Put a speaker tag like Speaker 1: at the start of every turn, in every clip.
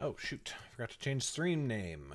Speaker 1: Oh, shoot. I forgot to change stream name.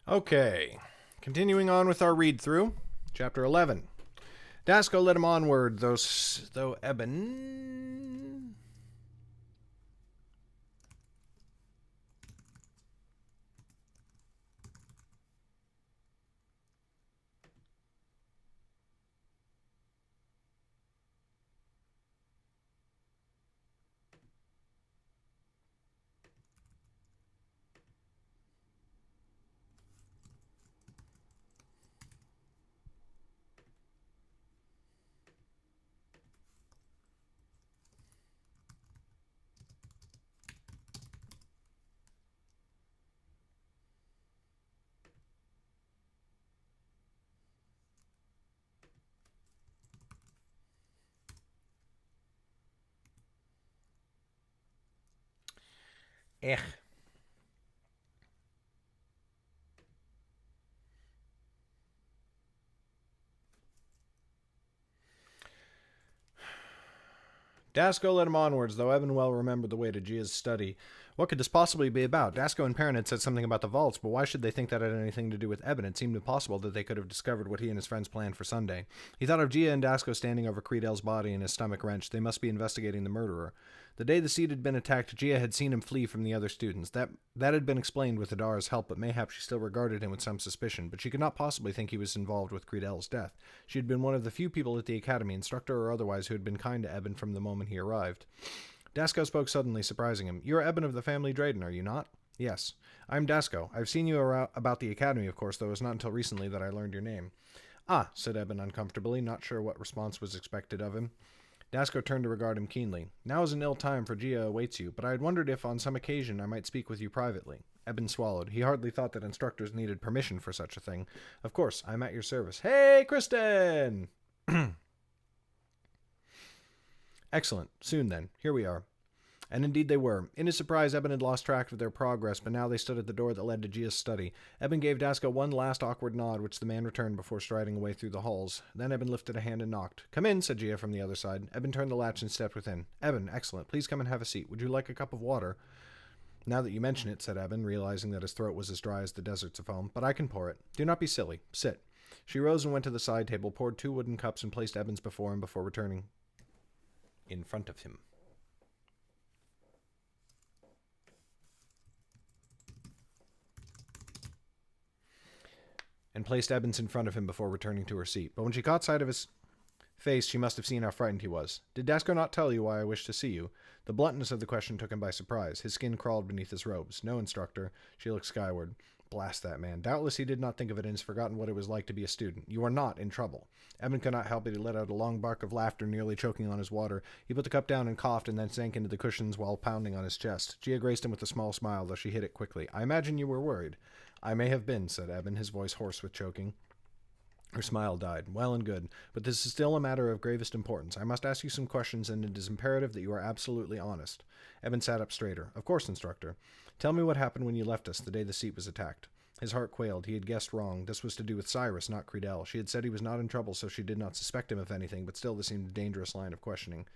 Speaker 1: Okay, continuing on with our read-through. Chapter 11. Dasco led him onward, though Eben... Ech. Dasco led him onwards, though Eben well remembered the way to Gia's study. What could this possibly be about? Dasco and Perrin had said something about the vaults, but why should they think that had anything to do with Eben? It seemed impossible that they could have discovered what he and his friends planned for Sunday. He thought of Gia and Dasco standing over Creedel's body and his stomach wrenched. They must be investigating the murderer. The day the seed had been attacked, Gia had seen him flee from the other students. That had been explained with Adara's help, but mayhap she still regarded him with some suspicion. But she could not possibly think he was involved with Creedel's death. She had been one of the few people at the academy, instructor or otherwise, who had been kind to Eben from the moment he arrived. Dasco spoke suddenly, surprising him. "You are Eben of the family Drayden, are you not?" "Yes. I'm Dasco. I've seen you about the academy, of course, though it was not until recently that I learned your name." "Ah," said Eben uncomfortably, not sure what response was expected of him. Dasco turned to regard him keenly. "Now is an ill time, for Gia awaits you, but I had wondered if, on some occasion, I might speak with you privately." Eben swallowed. He hardly thought that instructors needed permission for such a thing. "Of course, I'm at your service." "Hey, Kristen!" "Excellent. Soon, then. Here we are." And indeed they were. In his surprise, Eben had lost track of their progress, but now they stood at the door that led to Gia's study. Eben gave Dasco one last awkward nod, which the man returned before striding away through the halls. Then Eben lifted a hand and knocked. "Come in," said Gia from the other side. Eben turned the latch and stepped within. "Eben, excellent. Please come and have a seat. Would you like a cup of water?" "Now that you mention it," said Eben, realizing that his throat was as dry as the deserts of home. "But I can pour it. Do not be silly. Sit." She rose and went to the side table, poured 2 wooden cups, and placed Eben's before him before returning in front of him. and placed Ebbins in front of him before returning to her seat. But when she caught sight of his face, she must have seen how frightened he was. Did Dasco not tell you why I wished to see you? The bluntness of the question took him by surprise. His skin crawled beneath his robes. No, instructor. She looked skyward. Blast that man. Doubtless he did not think of it and has forgotten what it was like to be a student. You are not in trouble. Evan could not help it. He let out a long bark of laughter, nearly choking on his water. He put the cup down and coughed, and then sank into the cushions while pounding on his chest. Gia graced him with a small smile, though she hid it quickly. I imagine you were worried. I may have been, said Evan, his voice hoarse with choking. Her smile died. Well and good, but this is still a matter of gravest importance. I must ask you some questions, and it is imperative that you are absolutely honest. Evan sat up straighter. Of course, instructor. Tell me what happened when you left us the day the seat was attacked. His heart quailed. He had guessed wrong. This was to do with Cyrus, not Creedell. She had said he was not in trouble, so she did not suspect him of anything, but still this seemed a dangerous line of questioning.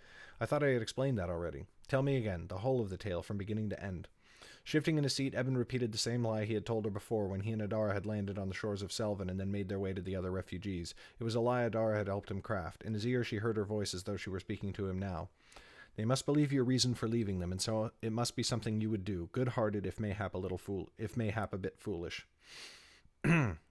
Speaker 1: I thought I had explained that already. Tell me again, the whole of the tale, from beginning to end. Shifting in his seat, Evan repeated the same lie he had told her before when he and Adara had landed on the shores of Selvin and then made their way to the other refugees. It was a lie Adara had helped him craft. In his ear she heard her voice as though she were speaking to him now. They must believe your reason for leaving them, and so it must be something you would do, good-hearted if mayhap a bit foolish.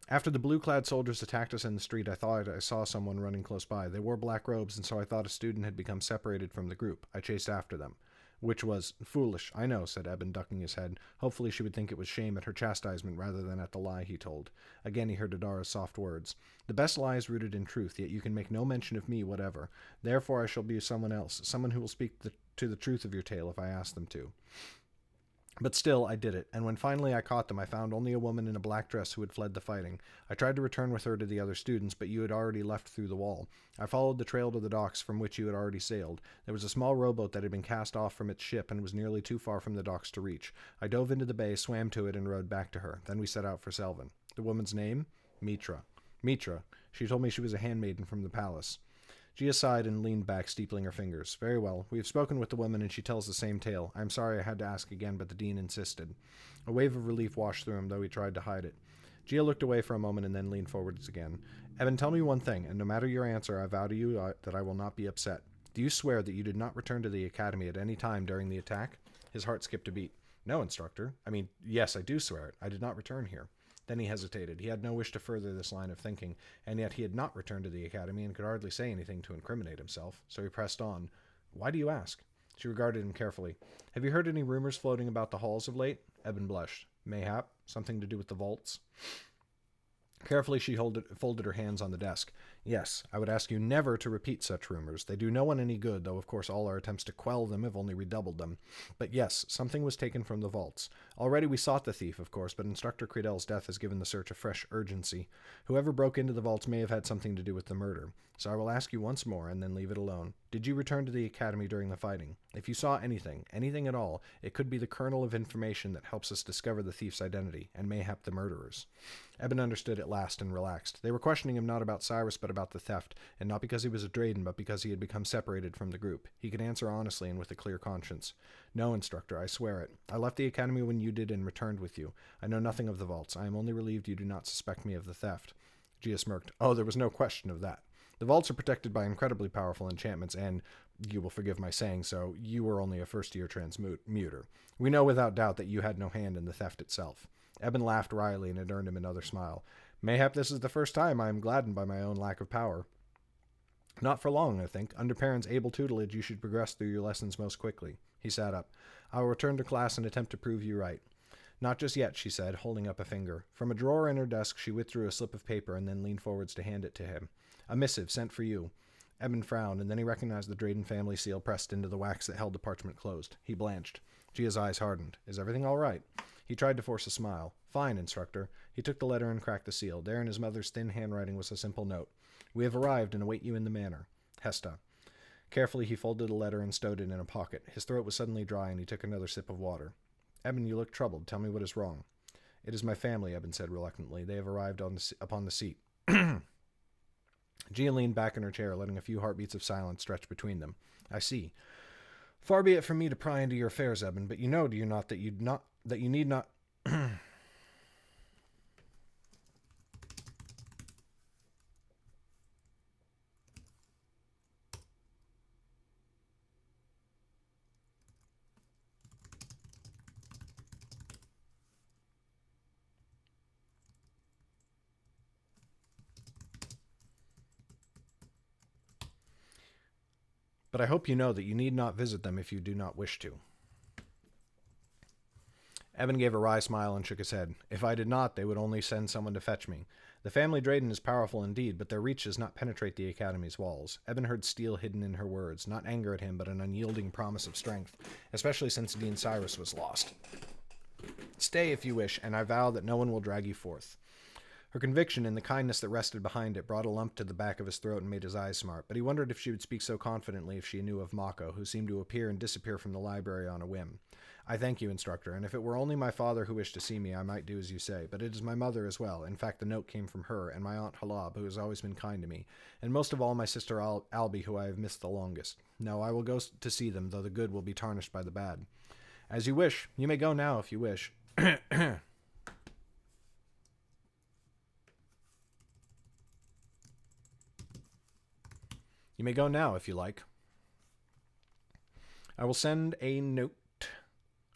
Speaker 1: After the blue-clad soldiers attacked us in the street, I thought I saw someone running close by. They wore black robes, and so I thought a student had become separated from the group. I chased after them. Which was foolish, I know, said Eben, ducking his head. Hopefully she would think it was shame at her chastisement rather than at the lie he told. Again he heard Adara's soft words. The best lie is rooted in truth, yet you can make no mention of me whatever. Therefore I shall be someone else, someone who will speak to the truth of your tale if I ask them to. But still, I did it, and when finally I caught them, I found only a woman in a black dress who had fled the fighting. I tried to return with her to the other students, but you had already left through the wall. I followed the trail to the docks from which you had already sailed. There was a small rowboat that had been cast off from its ship and was nearly too far from the docks to reach. I dove into the bay, swam to it, and rowed back to her. Then we set out for Selvin. The woman's name? Mitra. Mitra. She told me she was a handmaiden from the palace. Gia sighed and leaned back, steepling her fingers. Very well. We have spoken with the woman, and she tells the same tale. I am sorry I had to ask again, but the dean insisted. A wave of relief washed through him, though he tried to hide it. Gia looked away for a moment and then leaned forwards again. Evan, tell me one thing, and no matter your answer, I vow to you that I will not be upset. Do you swear that you did not return to the academy at any time during the attack? His heart skipped a beat. No, instructor. Yes, I do swear it. I did not return here. Then he hesitated. He had no wish to further this line of thinking, and yet he had not returned to the academy and could hardly say anything to incriminate himself, so he pressed on. Why do you ask? She regarded him carefully. Have you heard any rumors floating about the halls of late? Eben blushed. Mayhap. Something to do with the vaults? Carefully she folded her hands on the desk. Yes, I would ask you never to repeat such rumors. They do no one any good, though of course all our attempts to quell them have only redoubled them. But yes, something was taken from the vaults. Already we sought the thief, of course, but Instructor Creedell's death has given the search a fresh urgency. Whoever broke into the vaults may have had something to do with the murder. So I will ask you once more, and then leave it alone. Did you return to the academy during the fighting? If you saw anything at all, it could be the kernel of information that helps us discover the thief's identity, and mayhap the murderers. Eben understood at last and relaxed. They were questioning him not about Cyrus, but about the theft, and not because he was a Drayden, but because he had become separated from the group. He could answer honestly and with a clear conscience. No, instructor, I swear it. I left the academy when you did and returned with you. I know nothing of the vaults. I am only relieved you do not suspect me of the theft. Gia smirked. Oh, there was no question of that. The vaults are protected by incredibly powerful enchantments, and, you will forgive my saying so, you were only a first-year transmuter. We know without doubt that you had no hand in the theft itself. Eben laughed wryly, and it earned him another smile. Mayhap this is the first time I am gladdened by my own lack of power. Not for long, I think. Under Perrin's able tutelage, you should progress through your lessons most quickly. He sat up. I will return to class and attempt to prove you right. Not just yet, she said, holding up a finger. From a drawer in her desk, she withdrew a slip of paper and then leaned forwards to hand it to him. A missive sent for you. Eben frowned, and then he recognized the Drayden family seal pressed into the wax that held the parchment closed. He blanched. Gia's eyes hardened. Is everything all right? He tried to force a smile. Fine, instructor. He took the letter and cracked the seal. There in his mother's thin handwriting was a simple note. We have arrived and await you in the manor. Hesta. Carefully he folded the letter and stowed it in a pocket. His throat was suddenly dry, and he took another sip of water. Eben, you look troubled. Tell me what is wrong. It is my family, Eben said reluctantly. They have arrived upon the seat. Gia leaned back in her chair, letting a few heartbeats of silence stretch between them. I see. Far be it from me to pry into your affairs, Eben, but you know, do you not, that you need not... but I hope you know that you need not visit them if you do not wish to. Evan gave a wry smile and shook his head. If I did not, they would only send someone to fetch me. The family Drayden is powerful indeed, but their reach does not penetrate the Academy's walls. Evan heard steel hidden in her words, not anger at him, but an unyielding promise of strength, especially since Dean Cyrus was lost. Stay if you wish, and I vow that no one will drag you forth. Her conviction and the kindness that rested behind it brought a lump to the back of his throat and made his eyes smart, but he wondered if she would speak so confidently if she knew of Mako, who seemed to appear and disappear from the library on a whim. I thank you, instructor, and if it were only my father who wished to see me, I might do as you say, but it is my mother as well. In fact, the note came from her, and my aunt Halab, who has always been kind to me, and most of all my sister Albie, who I have missed the longest. No, I will go to see them, though the good will be tarnished by the bad. As you wish. You may go now, if you wish. You may go now, if you like. I will send a note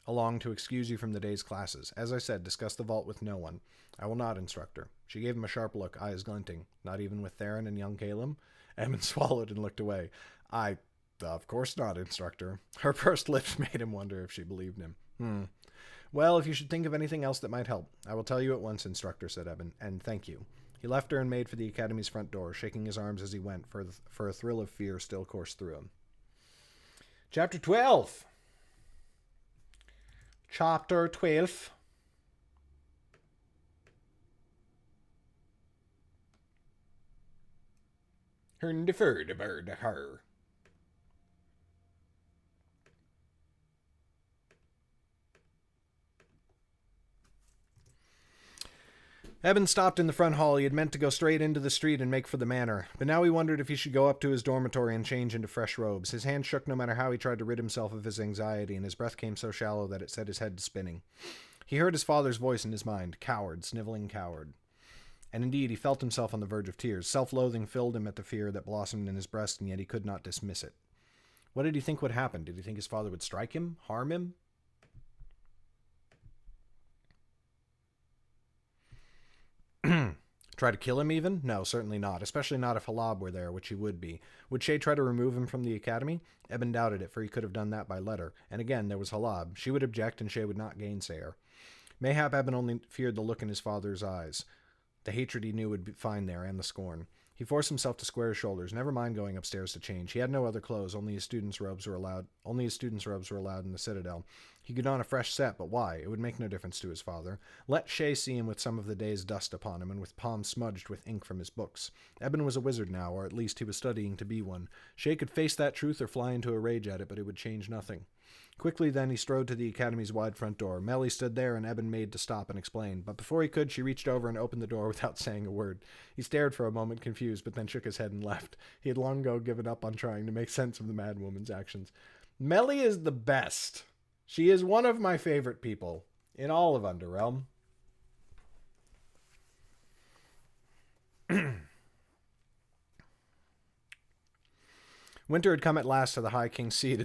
Speaker 1: along to excuse you from the day's classes. As I said, discuss the vault with no one. I will not, instructor. She gave him a sharp look, eyes glinting. Not even with Theron and young Caleb? Eamon swallowed and looked away. Of course not, instructor. Her pursed lips made him wonder if she believed him. Well, if you should think of anything else that might help, I will tell you at once, instructor, said Eamon, and thank you. He left her and made for the Academy's front door, shaking his arms as he went, for a thrill of fear still coursed through him. Chapter 12. Chapter 12. Hern deferred bird her. Evan stopped in the front hall. He had meant to go straight into the street and make for the manor, but now he wondered if he should go up to his dormitory and change into fresh robes. His hand shook no matter how he tried to rid himself of his anxiety, and his breath came so shallow that it set his head to spinning. He heard his father's voice in his mind, coward, sniveling coward. And indeed, he felt himself on the verge of tears. Self-loathing filled him at the fear that blossomed in his breast, and yet he could not dismiss it. What did he think would happen? Did he think his father would strike him? Harm him? Try to kill him even? No, certainly not, especially not if Halab were there, which he would be. Would Shay try to remove him from the Academy? Evan doubted it, for he could have done that by letter. And again, there was Halab. She would object, and Shay would not gainsay her. Mayhap Evan only feared the look in his father's eyes. The hatred he knew would find there, and the scorn. He forced himself to square his shoulders. Never mind going upstairs to change. He had no other clothes. Only his students' robes were allowed in the Citadel. He could don a fresh set, but why? It would make no difference to his father. Let Shay see him with some of the day's dust upon him, and with palms smudged with ink from his books. Eben was a wizard now, or at least he was studying to be one. Shay could face that truth or fly into a rage at it, but it would change nothing. Quickly then he strode to the Academy's wide front door. Melly stood there, and Eben made to stop and explain. But before he could, she reached over and opened the door without saying a word. He stared for a moment, confused, but then shook his head and left. He had long ago given up on trying to make sense of the madwoman's actions. Melly is the best. She is one of my favorite people in all of Underrealm. Winter had come at last to the High King's seat,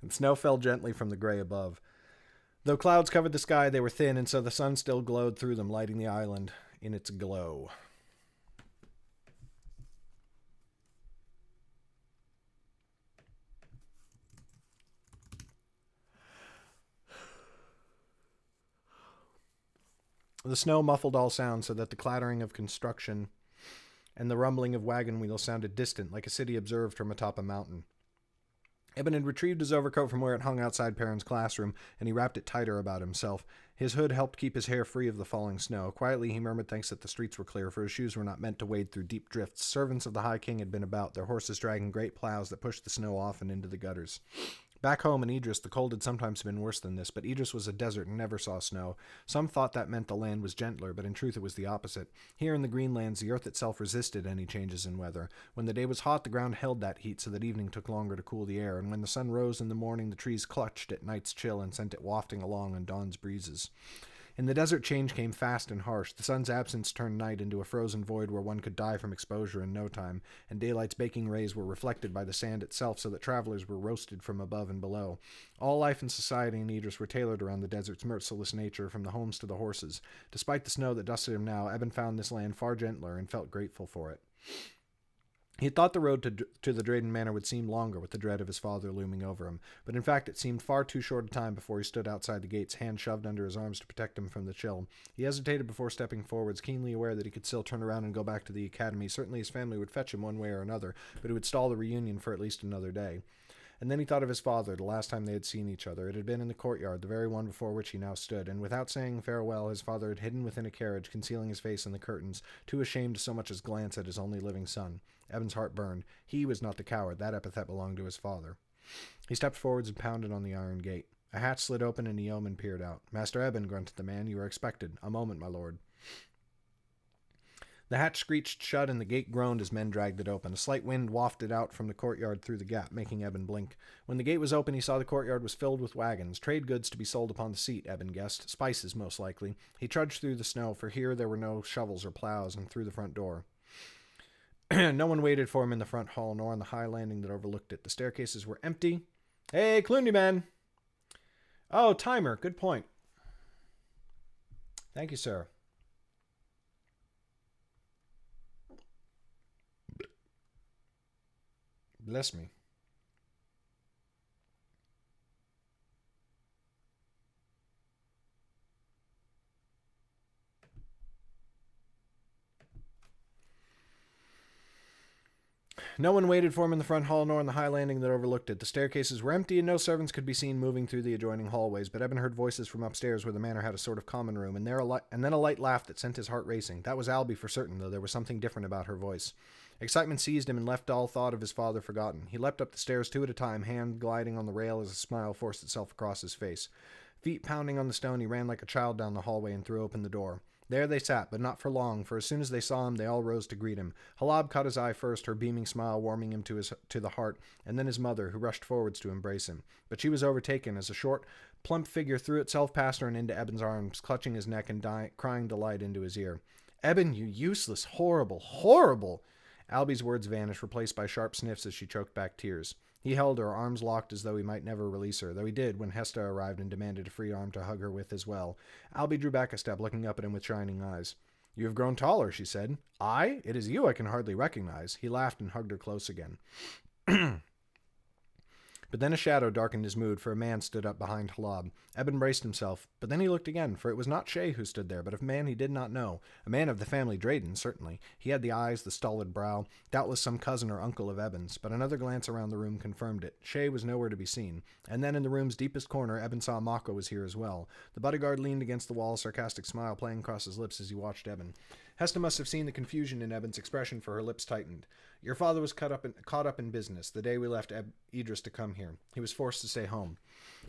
Speaker 1: and snow fell gently from the gray above. Though clouds covered the sky, they were thin, and so the sun still glowed through them, lighting the island in its glow. The snow muffled all sounds so that the clattering of construction and the rumbling of wagon wheels sounded distant, like a city observed from atop a mountain. Eben had retrieved his overcoat from where it hung outside Perrin's classroom, and he wrapped it tighter about himself. His hood helped keep his hair free of the falling snow. Quietly he murmured thanks that the streets were clear, for his shoes were not meant to wade through deep drifts. Servants of the High King had been about, their horses dragging great plows that pushed the snow off and into the gutters. Back home in Idris, the cold had sometimes been worse than this, but Idris was a desert and never saw snow. Some thought that meant the land was gentler, but in truth it was the opposite. Here in the Greenlands, the earth itself resisted any changes in weather. When the day was hot, the ground held that heat so that evening took longer to cool the air, and when the sun rose in the morning, the trees clutched at night's chill and sent it wafting along on dawn's breezes. In the desert, change came fast and harsh. The sun's absence turned night into a frozen void where one could die from exposure in no time, and daylight's baking rays were reflected by the sand itself so that travelers were roasted from above and below. All life and society in Idris were tailored around the desert's merciless nature, from the homes to the horses. Despite the snow that dusted him now, Eben found this land far gentler and felt grateful for it. He had thought the road to the Drayden Manor would seem longer with the dread of his father looming over him, but in fact it seemed far too short a time before he stood outside the gates, hands shoved under his arms to protect him from the chill. He hesitated before stepping forwards, keenly aware that he could still turn around and go back to the academy. Certainly his family would fetch him one way or another, but it would stall the reunion for at least another day. And then he thought of his father, the last time they had seen each other. It had been in the courtyard, the very one before which he now stood, and without saying farewell, his father had hidden within a carriage, concealing his face in the curtains, too ashamed to so much as glance at his only living son. Eben's heart burned. He was not the coward. That epithet belonged to his father. He stepped forwards and pounded on the iron gate. A hatch slid open and a yeoman peered out. "Master Eben," grunted the man, "you are expected. A moment, my lord." The hatch screeched shut and the gate groaned as men dragged it open. A slight wind wafted out from the courtyard through the gap, making Eben blink. When the gate was open, he saw the courtyard was filled with wagons, trade goods to be sold upon the seat, Eben guessed. Spices, most likely. He trudged through the snow, for here there were no shovels or plows, and through the front door. No one waited for him in the front hall, nor on the high landing that overlooked it. The staircases were empty. "Hey, Cluny man!" "Oh, timer. Good point." "Thank you, sir." "Bless me." No one waited for him in the front hall nor on the high landing that overlooked it. The staircases were empty and no servants could be seen moving through the adjoining hallways, but Eben heard voices from upstairs where the manor had a sort of common room, and then a light laugh that sent his heart racing. That was Albie for certain, though there was something different about her voice. Excitement seized him and left all thought of his father forgotten. He leapt up the stairs two at a time, hand gliding on the rail as a smile forced itself across his face. Feet pounding on the stone, he ran like a child down the hallway and threw open the door. There they sat, but not for long, for as soon as they saw him, they all rose to greet him. Halab caught his eye first, her beaming smile warming him to the heart, and then his mother, who rushed forwards to embrace him. But she was overtaken as a short, plump figure threw itself past her and into Eben's arms, clutching his neck and crying delight into his ear. "Eben, you useless, horrible, horrible!" Albie's words vanished, replaced by sharp sniffs as she choked back tears. He held her, arms locked as though he might never release her, though he did when Hesta arrived and demanded a free arm to hug her with as well. Albie drew back a step, looking up at him with shining eyes. "You have grown taller," she said. "I? It is you I can hardly recognize." He laughed and hugged her close again. But then a shadow darkened his mood, for a man stood up behind Halab. Eben braced himself, but then he looked again, for it was not Shay who stood there, but a man he did not know. A man of the family Drayden, certainly. He had the eyes, the stolid brow, doubtless some cousin or uncle of Eben's, but another glance around the room confirmed it. Shay was nowhere to be seen. And then in the room's deepest corner, Eben saw Mako was here as well. The bodyguard leaned against the wall, a sarcastic smile playing across his lips as he watched Eben. Hesta must have seen the confusion in Eben's expression, for her lips tightened. "Your father was caught up in business the day we left Idris to come here. He was forced to stay home."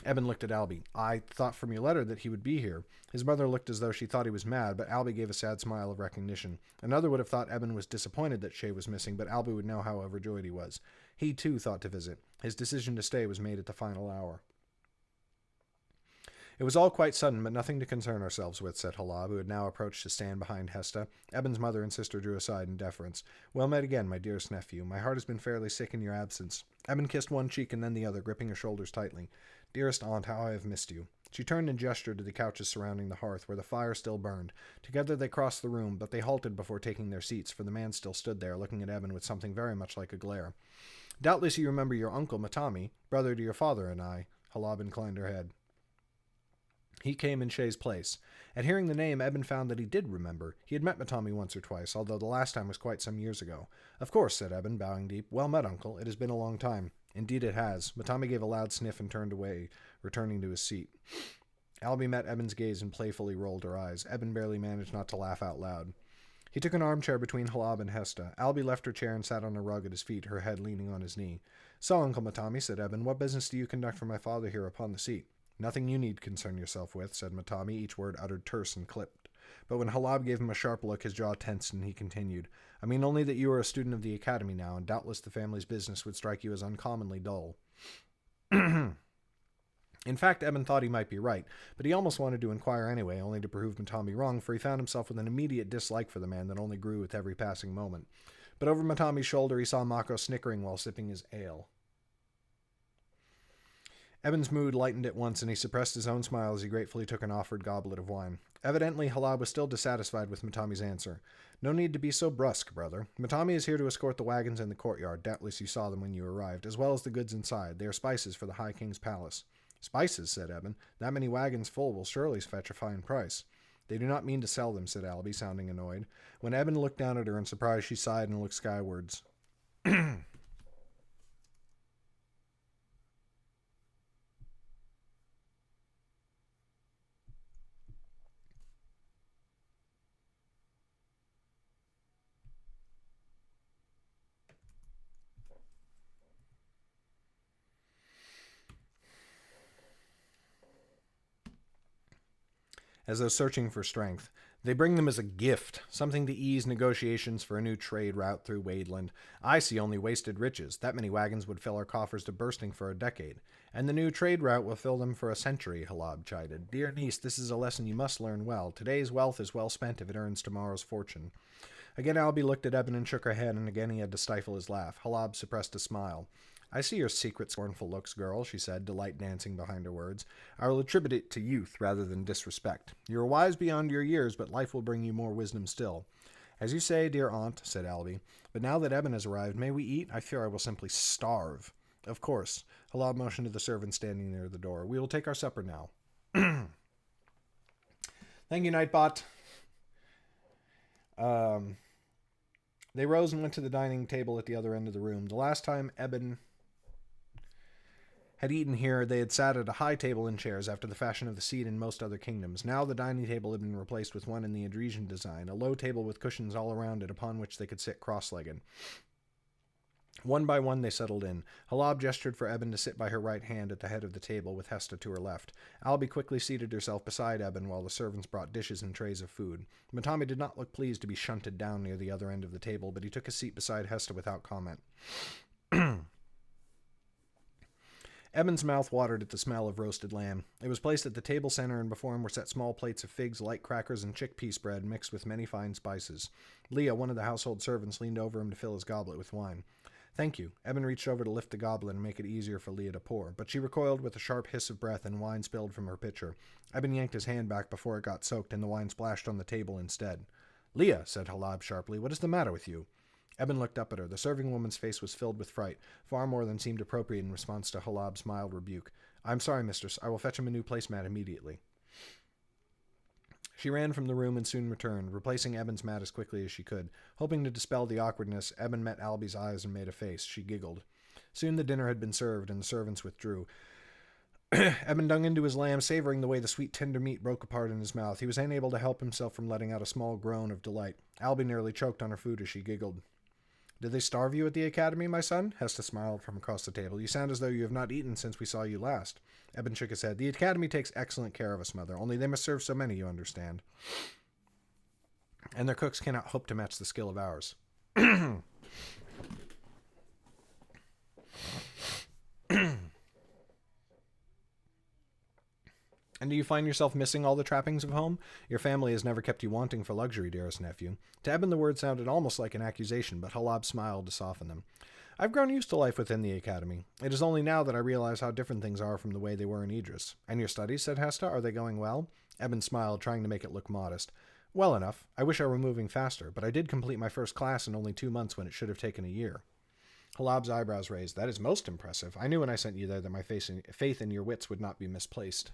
Speaker 1: Eben looked at Albie. "I thought from your letter that he would be here." His mother looked as though she thought he was mad, but Albie gave a sad smile of recognition. Another would have thought Eben was disappointed that Shay was missing, but Albie would know how overjoyed he was. He, too, thought to visit. His decision to stay was made at the final hour. "It was all quite sudden, but nothing to concern ourselves with," said Halab, who had now approached to stand behind Hesta. Eben's mother and sister drew aside in deference. "Well met again, my dearest nephew. My heart has been fairly sick in your absence." Eben kissed one cheek and then the other, gripping her shoulders tightly. "Dearest aunt, how I have missed you." She turned and gestured to the couches surrounding the hearth, where the fire still burned. Together they crossed the room, but they halted before taking their seats, for the man still stood there, looking at Eben with something very much like a glare. "Doubtless you remember your uncle, Matami, brother to your father and I." Halab inclined her head. He came in Shay's place. At hearing the name, Eben found that he did remember. He had met Matami once or twice, although the last time was quite some years ago. "Of course," said Eben, bowing deep. "Well met, uncle. It has been a long time." "Indeed it has." Matami gave a loud sniff and turned away, returning to his seat. Albie met Eben's gaze and playfully rolled her eyes. Eben barely managed not to laugh out loud. He took an armchair between Halab and Hesta. Albie left her chair and sat on a rug at his feet, her head leaning on his knee. "So, Uncle Matami," said Eben, "what business do you conduct for my father here upon the seat?" "Nothing you need concern yourself with," said Matami, each word uttered terse and clipped. But when Halab gave him a sharp look, his jaw tensed, and he continued, "I mean only that you are a student of the academy now, and doubtless the family's business would strike you as uncommonly dull." In fact, Eben thought he might be right, but he almost wanted to inquire anyway, only to prove Matami wrong, for he found himself with an immediate dislike for the man that only grew with every passing moment. But over Matami's shoulder he saw Mako snickering while sipping his ale. Eben's mood lightened at once, and he suppressed his own smile as he gratefully took an offered goblet of wine. Evidently, Halab was still dissatisfied with Matami's answer. No need to be so brusque, brother. Matami is here to escort the wagons in the courtyard. Doubtless you saw them when you arrived, as well as the goods inside. They are spices for the High King's palace. Spices, said Eben. That many wagons full will surely fetch a fine price. They do not mean to sell them, said Albie, sounding annoyed. When Eben looked down at her in surprise, she sighed and looked skywards. As though searching for strength. They bring them as a gift, something to ease negotiations for a new trade route through Wadeland. I see only wasted riches. That many wagons would fill our coffers to bursting for a decade. And the new trade route will fill them for a century, Halab chided. Dear niece, this is a lesson you must learn well. Today's wealth is well spent if it earns tomorrow's fortune. Again Albie looked at Eben and shook her head, and again he had to stifle his laugh. Halab suppressed a smile. I see your secret scornful looks, girl, she said, delight dancing behind her words. I will attribute it to youth rather than disrespect. You are wise beyond your years, but life will bring you more wisdom still. As you say, dear aunt, said Albie, but now that Eben has arrived, may we eat? I fear I will simply starve. Of course. Halab motioned to the servant standing near the door. We will take our supper now. Thank you, Nightbot. They rose and went to the dining table at the other end of the room. The last time Eben had eaten here, they had sat at a high table in chairs after the fashion of the seat in most other kingdoms. Now the dining table had been replaced with one in the Adresian design, a low table with cushions all around it upon which they could sit cross-legged. One by one they settled in. Halab gestured for Eben to sit by her right hand at the head of the table, with Hesta to her left. Albie quickly seated herself beside Eben while the servants brought dishes and trays of food. Matami did not look pleased to be shunted down near the other end of the table, but he took a seat beside Hesta without comment. Eben's mouth watered at the smell of roasted lamb. It was placed at the table center, and before him were set small plates of figs, light crackers, and chickpea spread mixed with many fine spices. Leah, one of the household servants, leaned over him to fill his goblet with wine. Thank you. Eben reached over to lift the goblet and make it easier for Leah to pour, but she recoiled with a sharp hiss of breath, and wine spilled from her pitcher. Eben yanked his hand back before it got soaked, and the wine splashed on the table instead. Leah, said Halab sharply, what is the matter with you? Eben looked up at her. The serving woman's face was filled with fright, far more than seemed appropriate in response to Halab's mild rebuke. I'm sorry, mistress. I will fetch him a new placemat immediately. She ran from the room and soon returned, replacing Eben's mat as quickly as she could. Hoping to dispel the awkwardness, Eben met Albie's eyes and made a face. She giggled. Soon the dinner had been served, and the servants withdrew. Eben dug into his lamb, savoring the way the sweet tender meat broke apart in his mouth. He was unable to help himself from letting out a small groan of delight. Albie nearly choked on her food as she giggled. Did they starve you at the academy, my son? Hesta smiled from across the table. You sound as though you have not eaten since we saw you last. Eben shook his head. The academy takes excellent care of us, mother, only they must serve so many, you understand. And their cooks cannot hope to match the skill of ours. And do you find yourself missing all the trappings of home? Your family has never kept you wanting for luxury, dearest nephew. To Eben the word sounded almost like an accusation, but Halab smiled to soften them. I've grown used to life within the academy. It is only now that I realize how different things are from the way they were in Idris. And your studies, said Hesta, are they going well? Eben smiled, trying to make it look modest. Well enough. I wish I were moving faster, but I did complete my first class in only 2 months when it should have taken a year. Halab's eyebrows raised. That is most impressive. I knew when I sent you there that my faith in your wits would not be misplaced.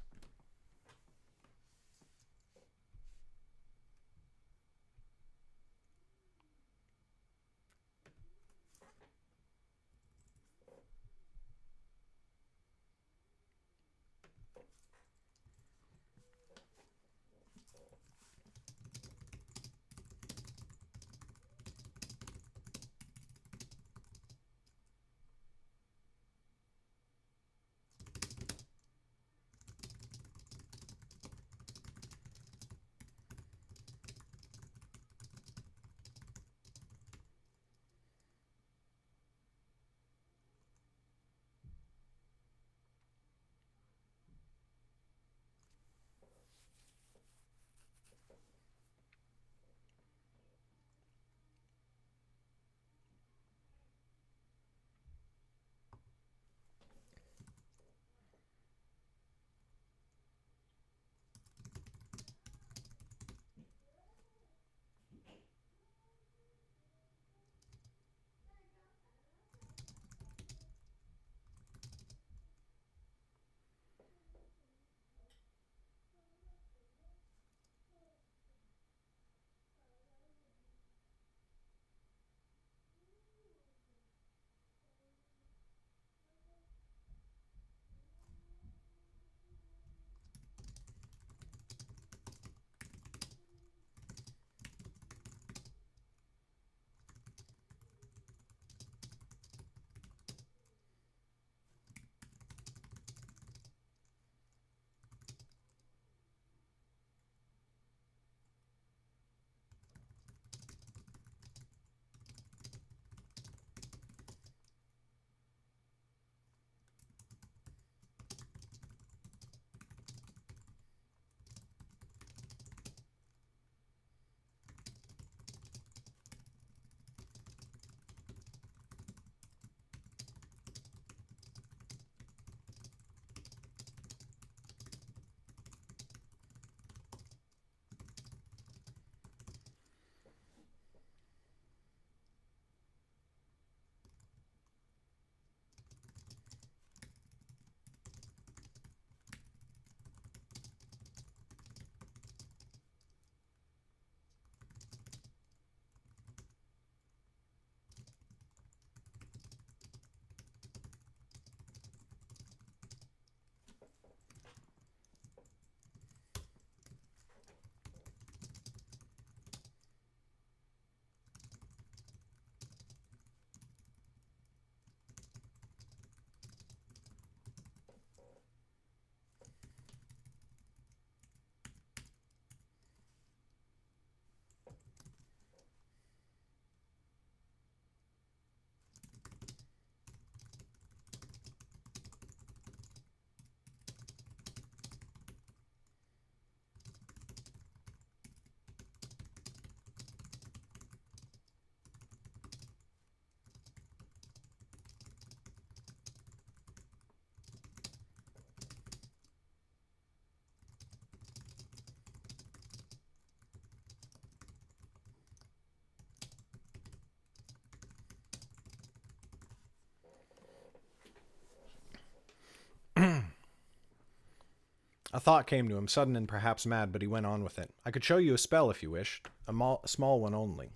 Speaker 1: A thought came to him, sudden and perhaps mad, but he went on with it. I could show you a spell if you wished. A small one only.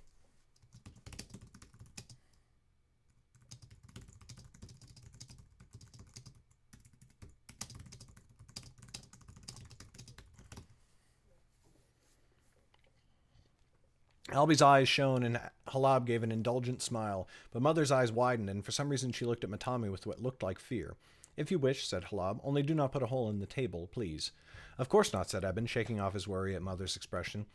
Speaker 1: Albie's eyes shone, and Halab gave an indulgent smile, but Mother's eyes widened, and for some reason she looked at Matami with what looked like fear. If you wish, said Halab, only do not put a hole in the table, please. Of course not, said Eben, shaking off his worry at Mother's expression.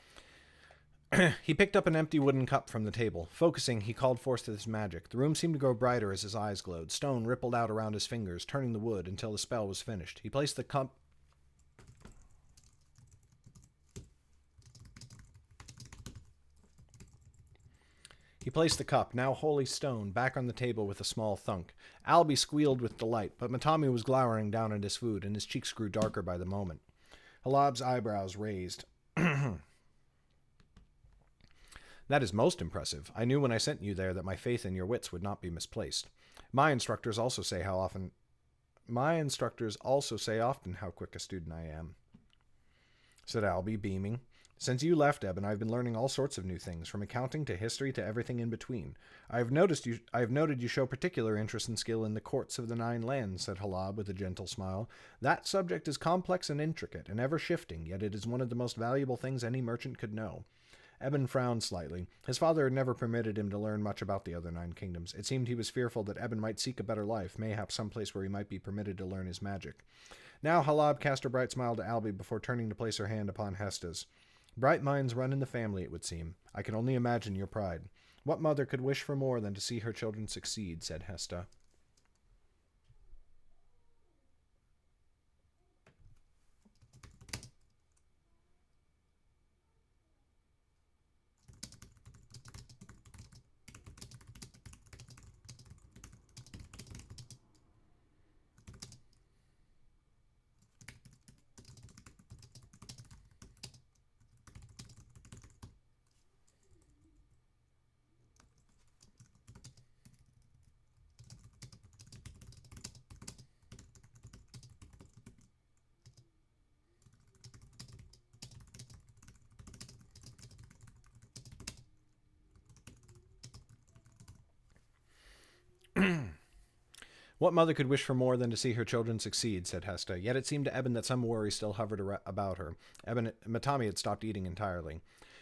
Speaker 1: He picked up an empty wooden cup from the table. Focusing, he called forth his magic. The room seemed to grow brighter as his eyes glowed. Stone rippled out around his fingers, turning the wood until the spell was finished. He placed the cup now wholly stone, back on the table with a small thunk. Albie squealed with delight, but Matami was glowering down at his food, and his cheeks grew darker by the moment. Halab's eyebrows raised. That is most impressive. I knew when I sent you there that my faith in your wits would not be misplaced. My instructors also say often how quick a student I am, said Albie, beaming. Since you left, Eben, I've been learning all sorts of new things, from accounting to history to everything in between. I have noted you show particular interest and skill in the courts of the 9 lands, said Halab with a gentle smile. That subject is complex and intricate, and ever-shifting, yet it is one of the most valuable things any merchant could know. Eben frowned slightly. His father had never permitted him to learn much about the other 9 kingdoms. It seemed he was fearful that Eben might seek a better life, mayhaps some place where he might be permitted to learn his magic. Now Halab cast a bright smile to Albie before turning to place her hand upon Hesta's. Bright minds run in the family, it would seem. I can only imagine your pride. What mother could wish for more than to see her children succeed, said Hesta. What mother could wish for more than to see her children succeed, said Hesta, yet it seemed to Eben that some worry still hovered about her. Matami had stopped eating entirely.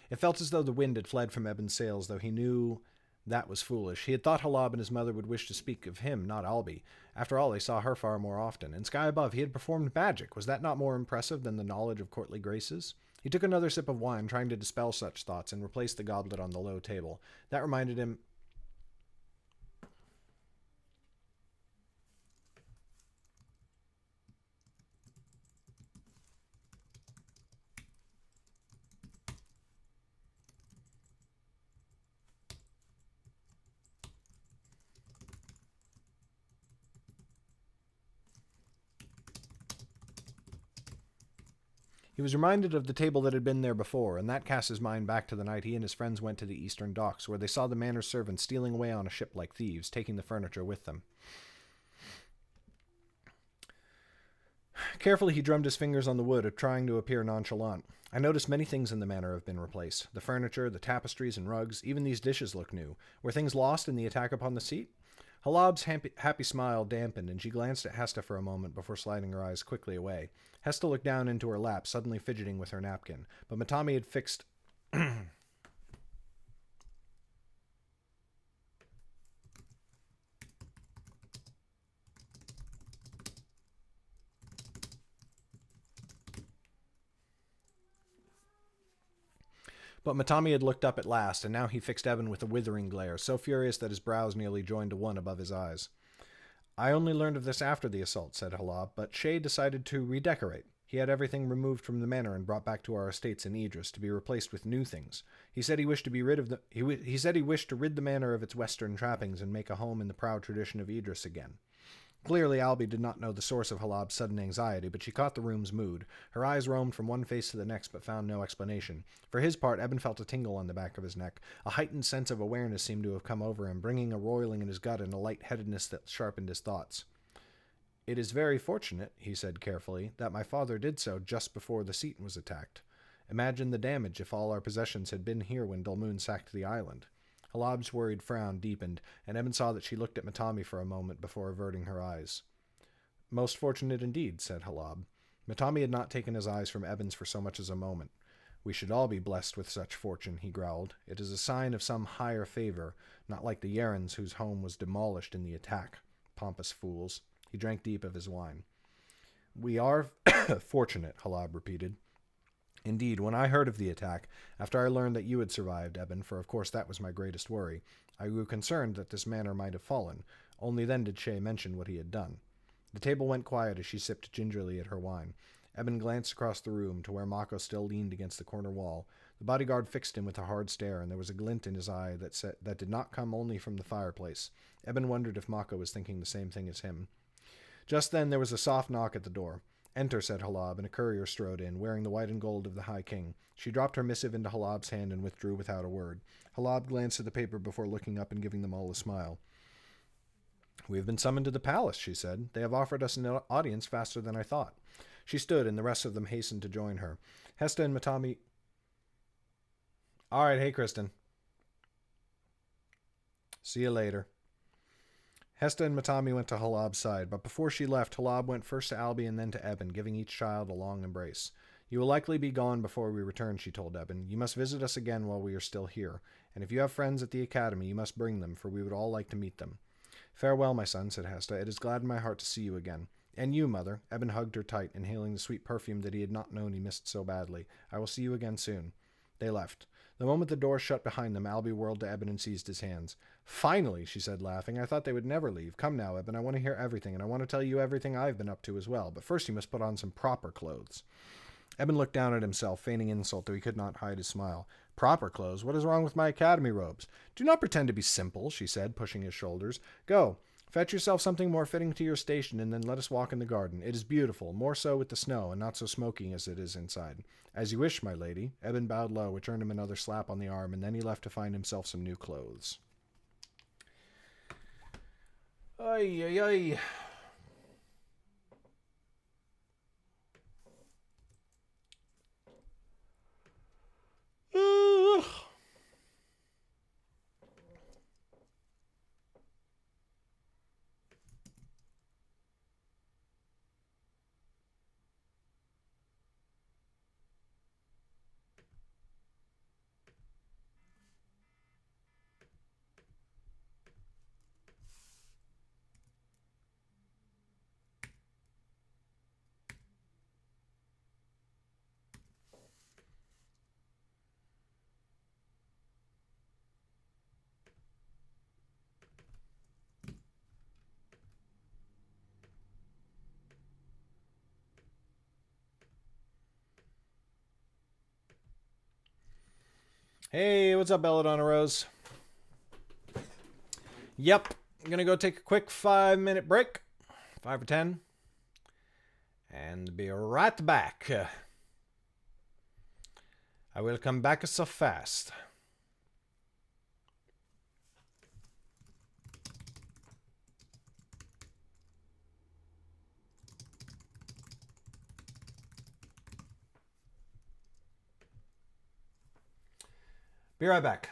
Speaker 1: It felt as though the wind had fled from Eben's sails, though he knew that was foolish. He had thought Halab and his mother would wish to speak of him, not Albie. After all, they saw her far more often. In Sky Above, he had performed magic. Was that not more impressive than the knowledge of courtly graces? He took another sip of wine, trying to dispel such thoughts, and replaced the goblet on the low table. That reminded him... He was reminded of the table that had been there before, and that cast his mind back to the night he and his friends went to the eastern docks, where they saw the manor's servants stealing away on a ship like thieves, taking the furniture with them. Carefully he drummed his fingers on the wood, trying to appear nonchalant. I noticed many things in the manor have been replaced. The furniture, the tapestries and rugs, even these dishes look new. Were things lost in the attack upon the seat? Halab's happy smile dampened, and she glanced at Hesta for a moment before sliding her eyes quickly away. Hesta looked down into her lap, suddenly fidgeting with her napkin, but Matami had fixed... But Matami had looked up at last, and now he fixed Eben with a withering glare, so furious that his brows nearly joined to one above his eyes. I only learned of this after the assault, said Halab, but Shay decided to redecorate. He had everything removed from the manor and brought back to our estates in Idris to be replaced with new things. He said he wished to rid the manor of its western trappings and make a home in the proud tradition of Idris again. Clearly, Albie did not know the source of Halab's sudden anxiety, but she caught the room's mood. Her eyes roamed from one face to the next, but found no explanation. For his part, Eben felt a tingle on the back of his neck. A heightened sense of awareness seemed to have come over him, bringing a roiling in his gut and a light-headedness that sharpened his thoughts. It is very fortunate, he said carefully, that my father did so just before the Seton was attacked. Imagine the damage if all our possessions had been here when Dulmoon sacked the island. Halab's worried frown deepened, and Evan saw that she looked at Matami for a moment before averting her eyes. Most fortunate indeed, said Halab. Matami had not taken his eyes from Evan's for so much as a moment. We should all be blessed with such fortune, he growled. It is a sign of some higher favor, not like the Yarans whose home was demolished in the attack. Pompous fools. He drank deep of his wine. We are fortunate, Halab repeated. Indeed, when I heard of the attack, after I learned that you had survived, Eben, for of course that was my greatest worry, I grew concerned that this manor might have fallen. Only then did Shay mention what he had done. The table went quiet as she sipped gingerly at her wine. Eben glanced across the room to where Mako still leaned against the corner wall. The bodyguard fixed him with a hard stare, and there was a glint in his eye that did not come only from the fireplace. Eben wondered if Mako was thinking the same thing as him. Just then there was a soft knock at the door. Enter, said Halab, and a courier strode in, wearing the white and gold of the High King. She dropped her missive into Halab's hand and withdrew without a word. Halab glanced at the paper before looking up and giving them all a smile. We have been summoned to the palace, she said. They have offered us an audience faster than I thought. She stood, and the rest of them hastened to join her. Hesta and Matami... All right, hey, Kristen. See you later. Hesta and Matami went to Halab's side, but before she left, Halab went first to Albie and then to Eben, giving each child a long embrace. You will likely be gone before we return, she told Eben. You must visit us again while we are still here, and if you have friends at the academy, you must bring them, for we would all like to meet them. Farewell, my son, said Hesta. It has gladdened my heart to see you again. And you, mother. Eben hugged her tight, inhaling the sweet perfume that he had not known he missed so badly. I will see you again soon. They left. The moment the door shut behind them, Albie whirled to Eben and seized his hands. Finally, she said, laughing. I thought they would never leave. Come now, Eben. I want to hear everything, and I want to tell you everything I've been up to as well. But first you must put on some proper clothes. Eben looked down at himself, feigning insult, though he could not hide his smile. Proper clothes? What is wrong with my academy robes? Do not pretend to be simple, she said, pushing his shoulders. Go. Fetch yourself something more fitting to your station, and then let us walk in the garden. It is beautiful, more so with the snow, and not so smoky as it is inside. As you wish, my lady. Eben bowed low, which earned him another slap on the arm, and then he left to find himself some new clothes. Ay, ay, ay. Hey, what's up, Belladonna Rose? Yep, I'm gonna go take a quick 5-minute break. 5 or 10. And be right back. I will come back so fast. Be right back.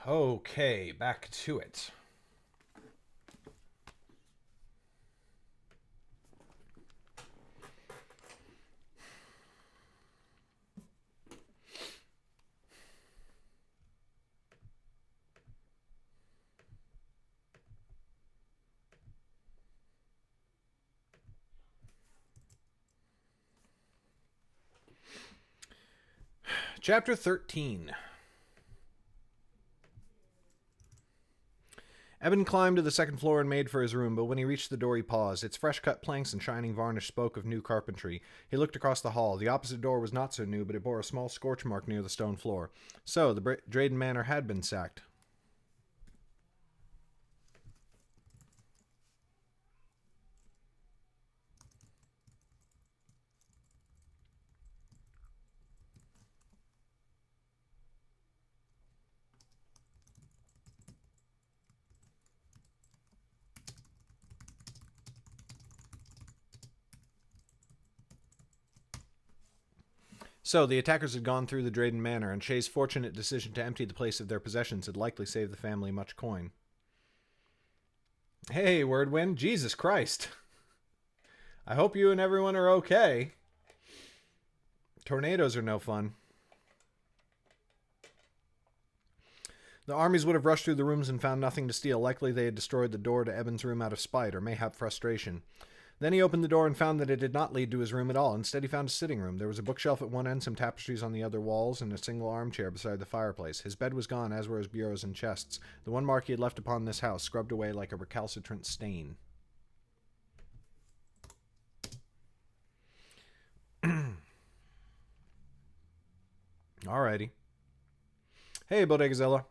Speaker 1: Okay, back to it. Chapter 13. Eben climbed to the second floor and made for his room, but when he reached the door he paused. Its fresh-cut planks and shining varnish spoke of new carpentry. He looked across the hall. The opposite door was not so new, but it bore a small scorch mark near the stone floor. So, the Drayden Manor had been sacked. So, the attackers had gone through the Drayden Manor, and Shay's fortunate decision to empty the place of their possessions had likely saved the family much coin. Hey, Wordwind, Jesus Christ. I hope you and everyone are okay. Tornadoes are no fun. The armies would have rushed through the rooms and found nothing to steal. Likely they had destroyed the door to Eben's room out of spite, or mayhap frustration. Then he opened the door and found that it did not lead to his room at all. Instead, he found a sitting room. There was a bookshelf at one end, some tapestries on the other walls, and a single armchair beside the fireplace. His bed was gone, as were his bureaus and chests. The one mark he had left upon this house, scrubbed away like a recalcitrant stain. Alrighty. Hey, Bodegazilla.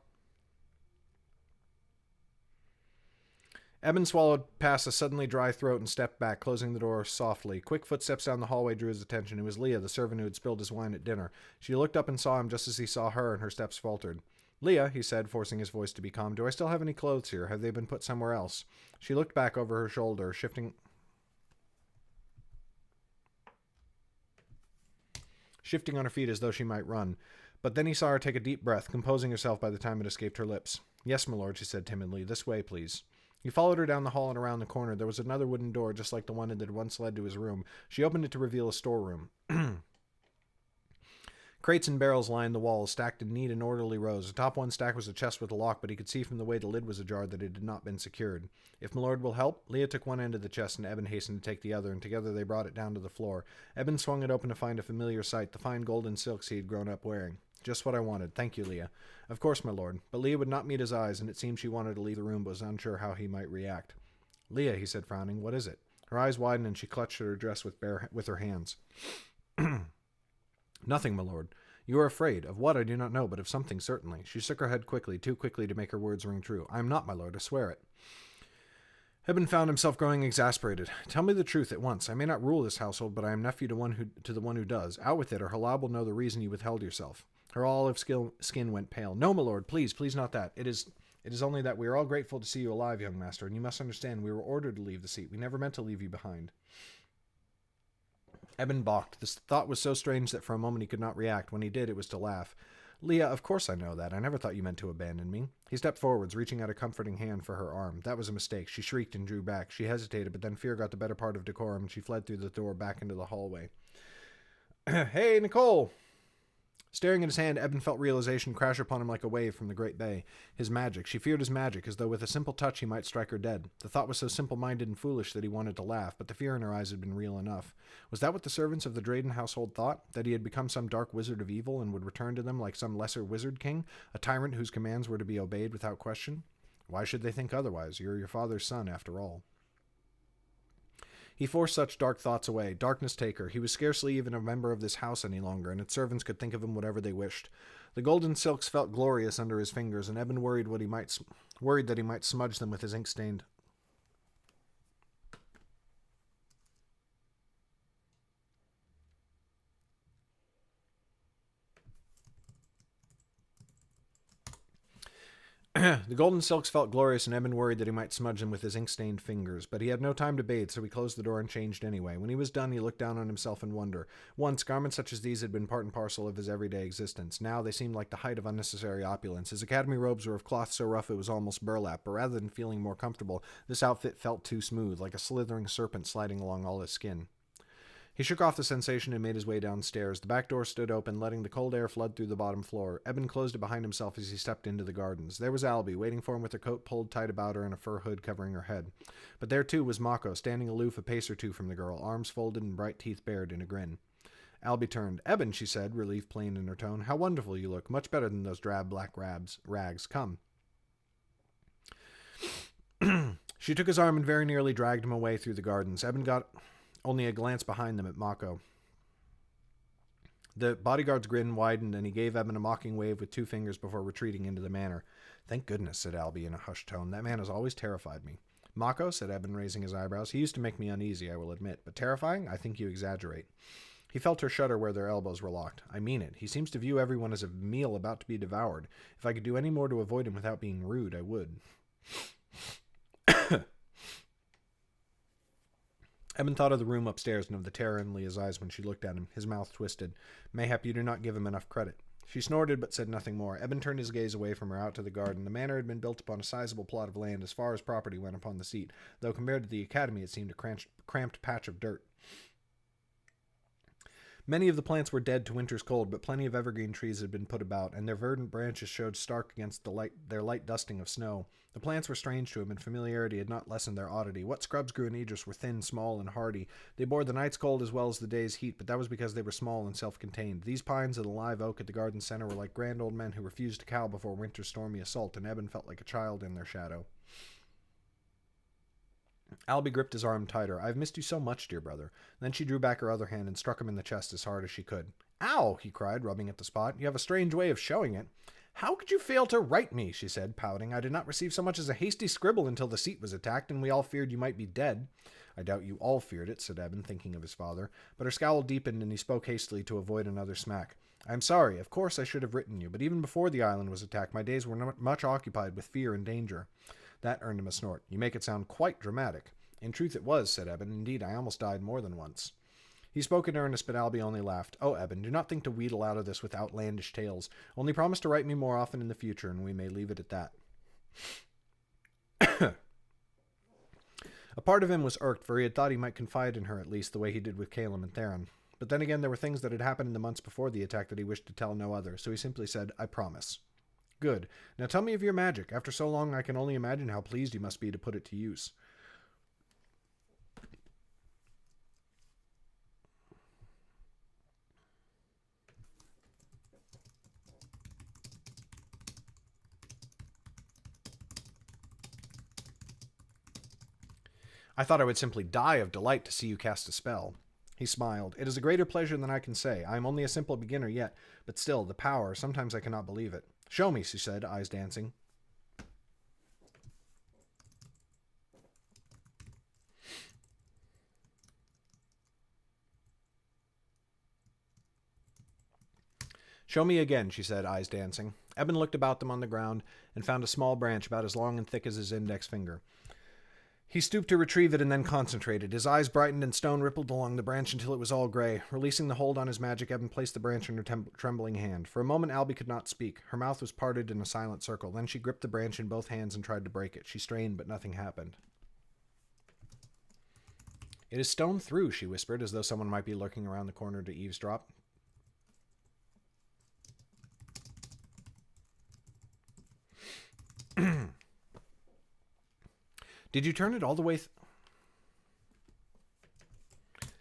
Speaker 1: Eben swallowed past a suddenly dry throat and stepped back, closing the door softly. Quick footsteps down the hallway drew his attention. It was Leah, the servant who had spilled his wine at dinner. She looked up and saw him just as he saw her, and her steps faltered. Leah, he said, forcing his voice to be calm, do I still have any clothes here? Have they been put somewhere else? She looked back over her shoulder, shifting on her feet as though she might run. But then he saw her take a deep breath, composing herself by the time it escaped her lips. Yes, my lord, she said timidly. This way, please. He followed her down the hall and around the corner. There was another wooden door, just like the one that had once led to his room. She opened it to reveal a storeroom. Crates and barrels lined the walls, stacked in neat and orderly rows. Atop one stack was a chest with a lock, but he could see from the way the lid was ajar that it had not been secured. If my lord will help? Leah took one end of the chest, and Eben hastened to take the other, and together they brought it down to the floor. Eben swung it open to find a familiar sight, the fine golden silks he had grown up wearing. Just what I wanted. Thank you, Leah. Of course, my lord. But Leah would not meet his eyes, and it seemed she wanted to leave the room, but was unsure how he might react. Leah, he said, frowning, what is it? Her eyes widened, and she clutched at her dress with her hands. Nothing, my lord. You are afraid. Of what, I do not know, but of something, certainly. She shook her head quickly, too quickly to make her words ring true. I am not, my lord, I swear it. Eben found himself growing exasperated. Tell me the truth at once. I may not rule this household, but I am nephew to the one who does. Out with it, or Halab will know the reason you withheld yourself. Her olive skin went pale. No, my lord, please not that. It is only that we are all grateful to see you alive, young master, and you must understand we were ordered to leave the seat. We never meant to leave you behind. Eben balked. This thought was so strange that for a moment he could not react. When he did, it was to laugh. Leah, of course I know that. I never thought you meant to abandon me. He stepped forwards, reaching out a comforting hand for her arm. That was a mistake. She shrieked and drew back. She hesitated, but then fear got the better part of decorum, and she fled through the door back into the hallway. Hey, Nicole! Staring at his hand, Eben felt realization crash upon him like a wave from the great bay. His magic. She feared his magic, as though with a simple touch he might strike her dead. The thought was so simple-minded and foolish that he wanted to laugh, but the fear in her eyes had been real enough. Was that what the servants of the Drayden household thought? That he had become some dark wizard of evil and would return to them like some lesser wizard king? A tyrant whose commands were to be obeyed without question? Why should they think otherwise? You're your father's son, after all. He forced such dark thoughts away. Darkness take her. He was scarcely even a member of this house any longer, and its servants could think of him whatever they wished. The golden silks felt glorious under his fingers, and Eben worried that he might smudge them with his ink-stained. The golden silks felt glorious, and Eben worried that he might smudge them with his ink-stained fingers, but he had no time to bathe, so he closed the door and changed anyway. When he was done, he looked down on himself in wonder. Once, garments such as these had been part and parcel of his everyday existence. Now they seemed like the height of unnecessary opulence. His academy robes were of cloth so rough it was almost burlap, but rather than feeling more comfortable, this outfit felt too smooth, like a slithering serpent sliding along all his skin. He shook off the sensation and made his way downstairs. The back door stood open, letting the cold air flood through the bottom floor. Eben closed it behind himself as he stepped into the gardens. There was Albie, waiting for him with her coat pulled tight about her and a fur hood covering her head. But there, too, was Mako, standing aloof a pace or two from the girl, arms folded and bright teeth bared in a grin. Albie turned. "Eben," she said, relief plain in her tone. "How wonderful you look. Much better than those drab black rags. Come." She took his arm and very nearly dragged him away through the gardens. Eben got only a glance behind them at Mako. The bodyguard's grin widened, and he gave Eben a mocking wave with two fingers before retreating into the manor. "Thank goodness," said Albie in a hushed tone. "That man has always terrified me." "Mako," said Eben, raising his eyebrows. "He used to make me uneasy, I will admit. But terrifying? I think you exaggerate." He felt her shudder where their elbows were locked. "I mean it. He seems to view everyone as a meal about to be devoured. If I could do any more to avoid him without being rude, I would." Eben thought of the room upstairs and of the terror in Leah's eyes when she looked at him. His mouth twisted. "Mayhap you do not give him enough credit." She snorted but said nothing more. Eben turned his gaze away from her out to the garden. The manor had been built upon a sizable plot of land as far as property went upon the seat, though compared to the academy it seemed a cramped patch of dirt. Many of the plants were dead to winter's cold, but plenty of evergreen trees had been put about, and their verdant branches showed stark against their light dusting of snow. The plants were strange to him, and familiarity had not lessened their oddity. What scrubs grew in Idris were thin, small, and hardy. They bore the night's cold as well as the day's heat, but that was because they were small and self-contained. These pines and the live oak at the garden center were like grand old men who refused to cow before winter's stormy assault, and Eben felt like a child in their shadow. Albie gripped his arm tighter. "I've missed you so much, dear brother." Then she drew back her other hand and struck him in the chest as hard as she could. "Ow!" he cried, rubbing at the spot. "You have a strange way of showing it." "How could you fail to write me?" she said, pouting. "I did not receive so much as a hasty scribble until the seat was attacked, and we all feared you might be dead." "I doubt you all feared it," said Eben, thinking of his father. But her scowl deepened, and he spoke hastily to avoid another smack. "I am sorry. Of course I should have written you, but even before the island was attacked, my days were not much occupied with fear and danger." That earned him a snort. "You make it sound quite dramatic." "In truth it was," said Eben. "Indeed, I almost died more than once." He spoke in earnest, but Albie only laughed. "Oh, Eben, do not think to wheedle out of this with outlandish tales. Only promise to write me more often in the future, and we may leave it at that." A part of him was irked, for he had thought he might confide in her at least the way he did with Caleb and Theron. But then again, there were things that had happened in the months before the attack that he wished to tell no other, so he simply said, "I promise." "Good. Now tell me of your magic. After so long, I can only imagine how pleased you must be to put it to use." "I thought I would simply die of delight to see you cast a spell." He smiled. "It is a greater pleasure than I can say. I am only a simple beginner yet, but still, the power, sometimes I cannot believe it." "Show me," she said, eyes dancing. "Show me again," she said, eyes dancing. Eben looked about them on the ground and found a small branch about as long and thick as his index finger. He stooped to retrieve it and then concentrated. His eyes brightened and stone rippled along the branch until it was all gray. Releasing the hold on his magic, Eben placed the branch in her trembling hand. For a moment, Albie could not speak. Her mouth was parted in a silent circle. Then she gripped the branch in both hands and tried to break it. She strained, but nothing happened. "It is stone through," she whispered, as though someone might be lurking around the corner to eavesdrop. Did you turn it all the way?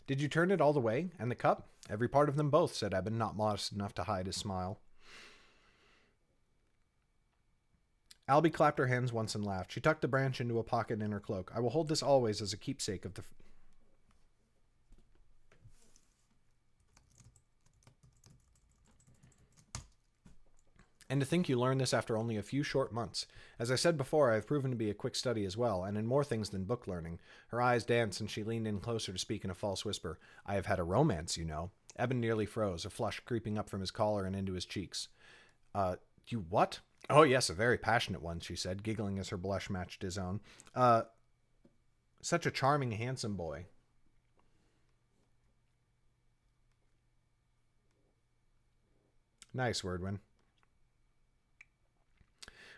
Speaker 1: Did you turn it all the way? And the cup? Every part of them both, said Eben, not modest enough to hide his smile. Albie clapped her hands once and laughed. She tucked the branch into a pocket in her cloak. "I will hold this always as a keepsake of the..." "And to think you learned this after only a few short months. As I said before, I have proven to be a quick study as well, and in more things than book learning." Her eyes danced, and she leaned in closer to speak in a false whisper. "I have had a romance, you know." Eben nearly froze, a flush creeping up from his collar and into his cheeks. You what?" Oh, yes, a very passionate one, she said, giggling as her blush matched his own. Uh, Such a charming, handsome boy. Nice, Wordwin.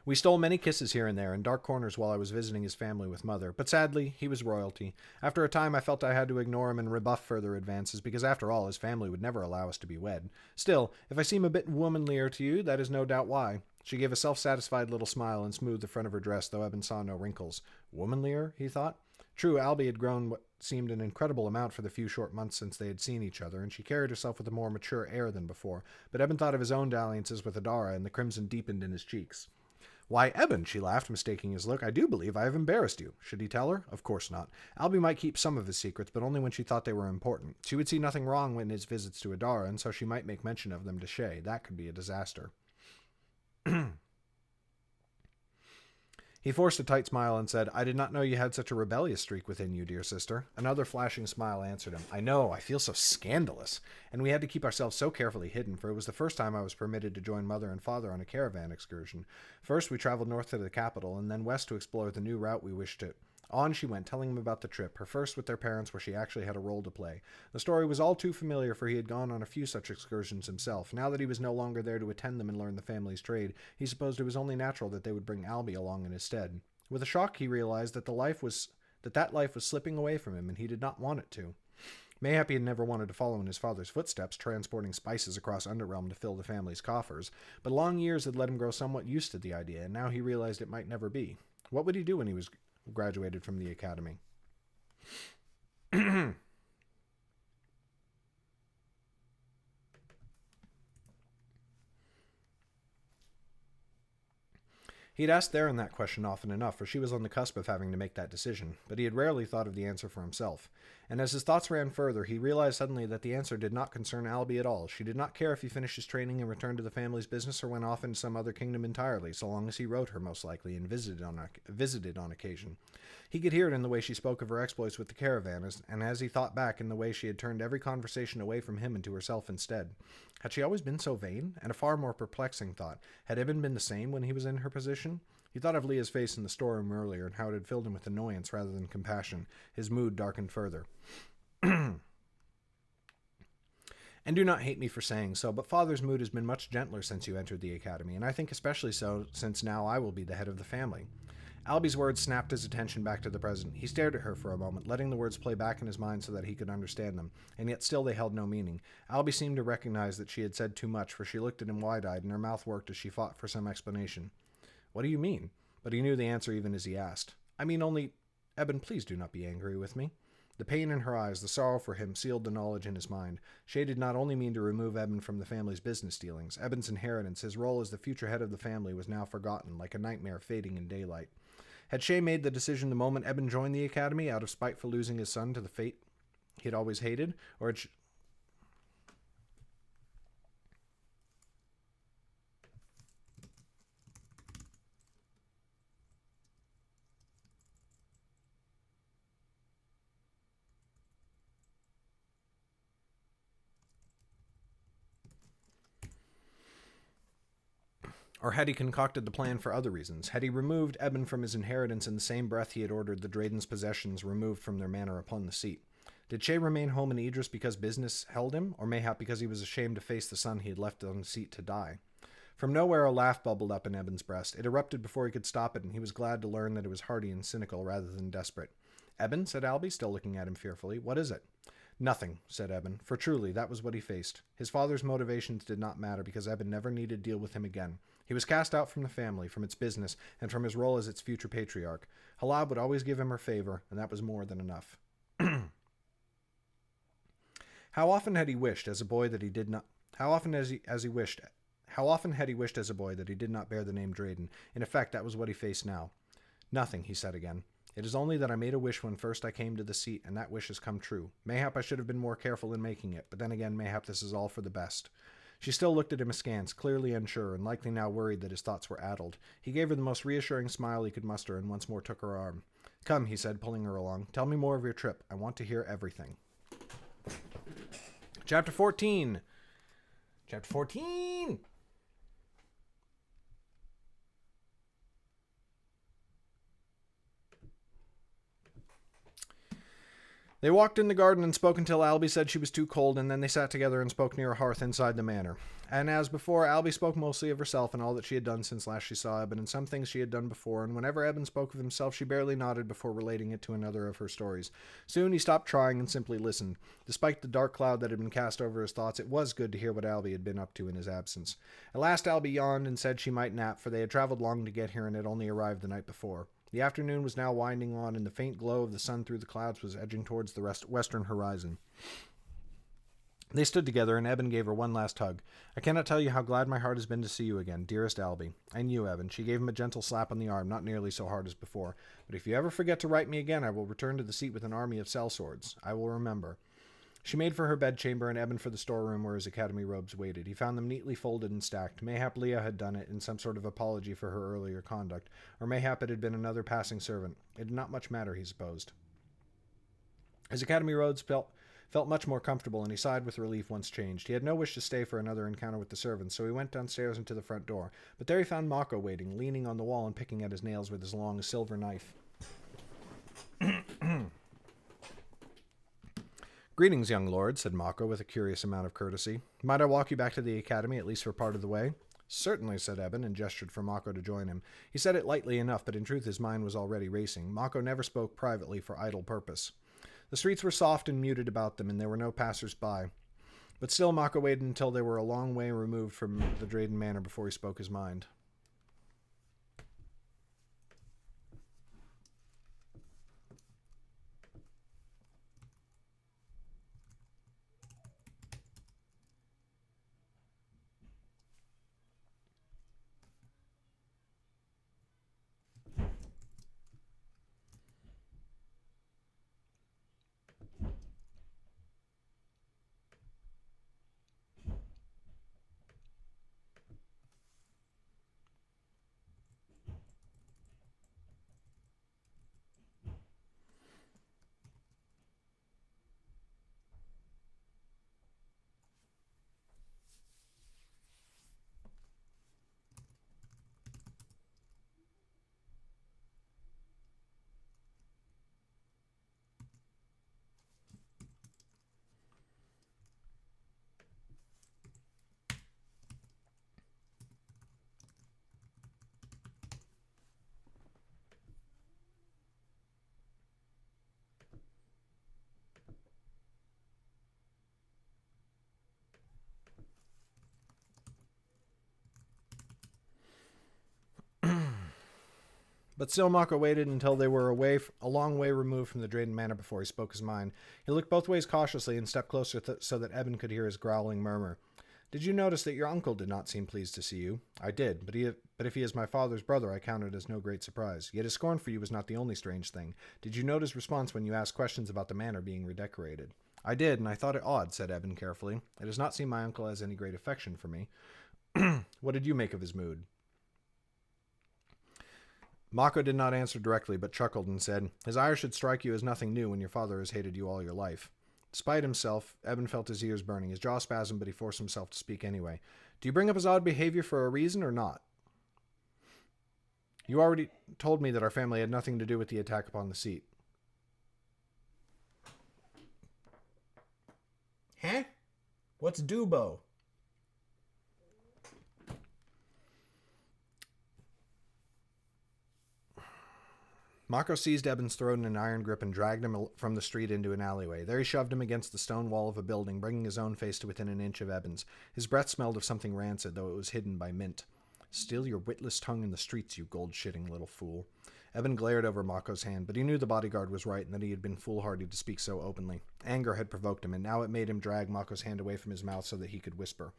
Speaker 1: We stole many kisses here and there in dark corners while I was visiting his family with Mother, but sadly, he was royalty. After a time, I felt I had to ignore him and rebuff further advances, because after all, his family would never allow us to be wed. Still, if I seem a bit womanlier to you, that is no doubt why. She gave a self-satisfied little smile and smoothed the front of her dress, though Eben saw no wrinkles. Womanlier, he thought. True, Albie had grown what seemed an incredible amount for the few short months since they had seen each other, and she carried herself with a more mature air than before, but Eben thought of his own dalliances with Adara, and the crimson deepened in his cheeks. Why, Eben, she laughed, mistaking his look, I do believe I have embarrassed you. Should he tell her? Of course not. Albie might keep some of his secrets, but only when she thought they were important. She would see nothing wrong in his visits to Adara, and so she might make mention of them to Shay. That could be a disaster. He forced a tight smile and said, I did not know you had such a rebellious streak within you, dear sister. Another flashing smile answered him. I know, I feel so scandalous. And we had to keep ourselves so carefully hidden, for it was the first time I was permitted to join Mother and Father on a caravan excursion. First, we traveled north to the capital, and then west to explore the new route we wished to. On she went, telling him about the trip, her first with their parents where she actually had a role to play. The story was all too familiar, for he had gone on a few such excursions himself. Now that he was no longer there to attend them and learn the family's trade, he supposed it was only natural that they would bring Albie along in his stead. With a shock, he realized that life was slipping away from him, and he did not want it to. Mayhap he had never wanted to follow in his father's footsteps, transporting spices across Underrealm to fill the family's coffers, but long years had let him grow somewhat used to the idea, and now he realized it might never be. What would he do when he was graduated from the academy? He had asked Theron that question often enough, for she was on the cusp of having to make that decision, but he had rarely thought of the answer for himself. And as his thoughts ran further, he realized suddenly that the answer did not concern Albie at all. She did not care if he finished his training and returned to the family's business or went off into some other kingdom entirely, so long as he wrote her, most likely, and visited on occasion. He could hear it in the way she spoke of her exploits with the caravan, and as he thought back, in the way she had turned every conversation away from him and to herself instead. Had she always been so vain? And a far more perplexing thought, had Eben been the same when he was in her position? He thought of Leah's face in the storeroom earlier and how it had filled him with annoyance rather than compassion. His mood darkened further. And do not hate me for saying so, but Father's mood has been much gentler since you entered the academy, and I think especially so since now I will be the head of the family. Albie's words snapped his attention back to the present. He stared at her for a moment, letting the words play back in his mind so that he could understand them, and yet still they held no meaning. Albie seemed to recognize that she had said too much, for she looked at him wide-eyed, and her mouth worked as she fought for some explanation. What do you mean? But he knew the answer even as he asked. I mean only... Eben, please do not be angry with me. The pain in her eyes, the sorrow for him, sealed the knowledge in his mind. Shay did not only mean to remove Eben from the family's business dealings. Eben's inheritance, his role as the future head of the family, was now forgotten, like a nightmare fading in daylight. Had Shay made the decision the moment Eben joined the academy, out of spite for losing his son to the fate he had always hated, or had Or had he concocted the plan for other reasons? Had he removed Eben from his inheritance in the same breath he had ordered the Drayden's possessions removed from their manor upon the seat? Did Shay remain home in Idris because business held him, or mayhap because he was ashamed to face the son he had left on the seat to die? From nowhere a laugh bubbled up in Eben's breast. It erupted before he could stop it, and he was glad to learn that it was hearty and cynical rather than desperate. Eben, said Albie, still looking at him fearfully, what is it? Nothing, said Eben, for truly that was what he faced. His father's motivations did not matter because Eben never needed to deal with him again. He was cast out from the family, from its business, and from his role as its future patriarch. Halab would always give him her favor, and that was more than enough. How often had he wished as a boy that he did not... How often had he wished as a boy that he did not bear the name Drayden? In effect, that was what he faced now. Nothing, he said again. It is only that I made a wish when first I came to the seat, and that wish has come true. Mayhap I should have been more careful in making it, but then again, mayhap this is all for the best. She still looked at him askance, clearly unsure, and likely now worried that his thoughts were addled. He gave her the most reassuring smile he could muster, and once more took her arm. Come, he said, pulling her along. Tell me more of your trip. I want to hear everything. Chapter 14. Chapter 14! They walked in the garden and spoke until Albie said she was too cold, and then they sat together and spoke near a hearth inside the manor. And as before, Albie spoke mostly of herself and all that she had done since last she saw Eben, and some things she had done before, and whenever Eben spoke of himself, she barely nodded before relating it to another of her stories. Soon he stopped trying and simply listened. Despite the dark cloud that had been cast over his thoughts, it was good to hear what Albie had been up to in his absence. At last Albie yawned and said she might nap, for they had traveled long to get here and had only arrived the night before. The afternoon was now winding on, and the faint glow of the sun through the clouds was edging towards the western horizon. They stood together, and Eben gave her one last hug. "I cannot tell you how glad my heart has been to see you again, dearest Albie. And you, Eben." She gave him a gentle slap on the arm, not nearly so hard as before. "But if you ever forget to write me again, I will return to the seat with an army of sellswords. I will remember." She made for her bedchamber, and Eben for the storeroom where his academy robes waited. He found them neatly folded and stacked. Mayhap Leah had done it in some sort of apology for her earlier conduct, or mayhap it had been another passing servant. It did not much matter, he supposed. His academy robes felt much more comfortable, and he sighed with relief once changed. He had no wish to stay for another encounter with the servants, so he went downstairs and to the front door. But there he found Mako waiting, leaning on the wall and picking at his nails with his long silver knife. "Greetings, young lord," said Mako with a curious amount of courtesy. "Might I walk you back to the academy, at least for part of the way?" "Certainly," said Eben, and gestured for Mako to join him. He said it lightly enough, but in truth his mind was already racing. Mako never spoke privately for idle purpose. The streets were soft and muted about them, and there were no passers-by. But still Mako waited until they were a long way removed from the Drayden Manor before he spoke his mind. But still Mako waited until they were a long way removed from the Drayden Manor before he spoke his mind. He looked both ways cautiously and stepped closer so that Eben could hear his growling murmur. "Did you notice that your uncle did not seem pleased to see you?" "I did, but if he is my father's brother, I count it as no great surprise. Yet his scorn for you was not the only strange thing. Did you note his response when you asked questions about the manor being redecorated?" "I did, and I thought it odd," said Eben carefully. "It does not seem my uncle has any great affection for me." "What did you make of his mood?" Mako did not answer directly, but chuckled and said, "His ire should strike you as nothing new when your father has hated you all your life." Despite himself, Eben felt his ears burning. His jaw spasmed, but he forced himself to speak anyway. "Do you bring up his odd behavior for a reason or not?" "You already told me that our family had nothing to do with the attack upon the seat." "Huh? What's Dubo?" Mako seized Eben's throat in an iron grip and dragged him from the street into an alleyway. There he shoved him against the stone wall of a building, bringing his own face to within an inch of Eben's. His breath smelled of something rancid, though it was hidden by mint. "Steal your witless tongue in the streets, you gold-shitting little fool." Eben glared over Mako's hand, but he knew the bodyguard was right and that he had been foolhardy to speak so openly. Anger had provoked him, and now it made him drag Mako's hand away from his mouth so that he could whisper.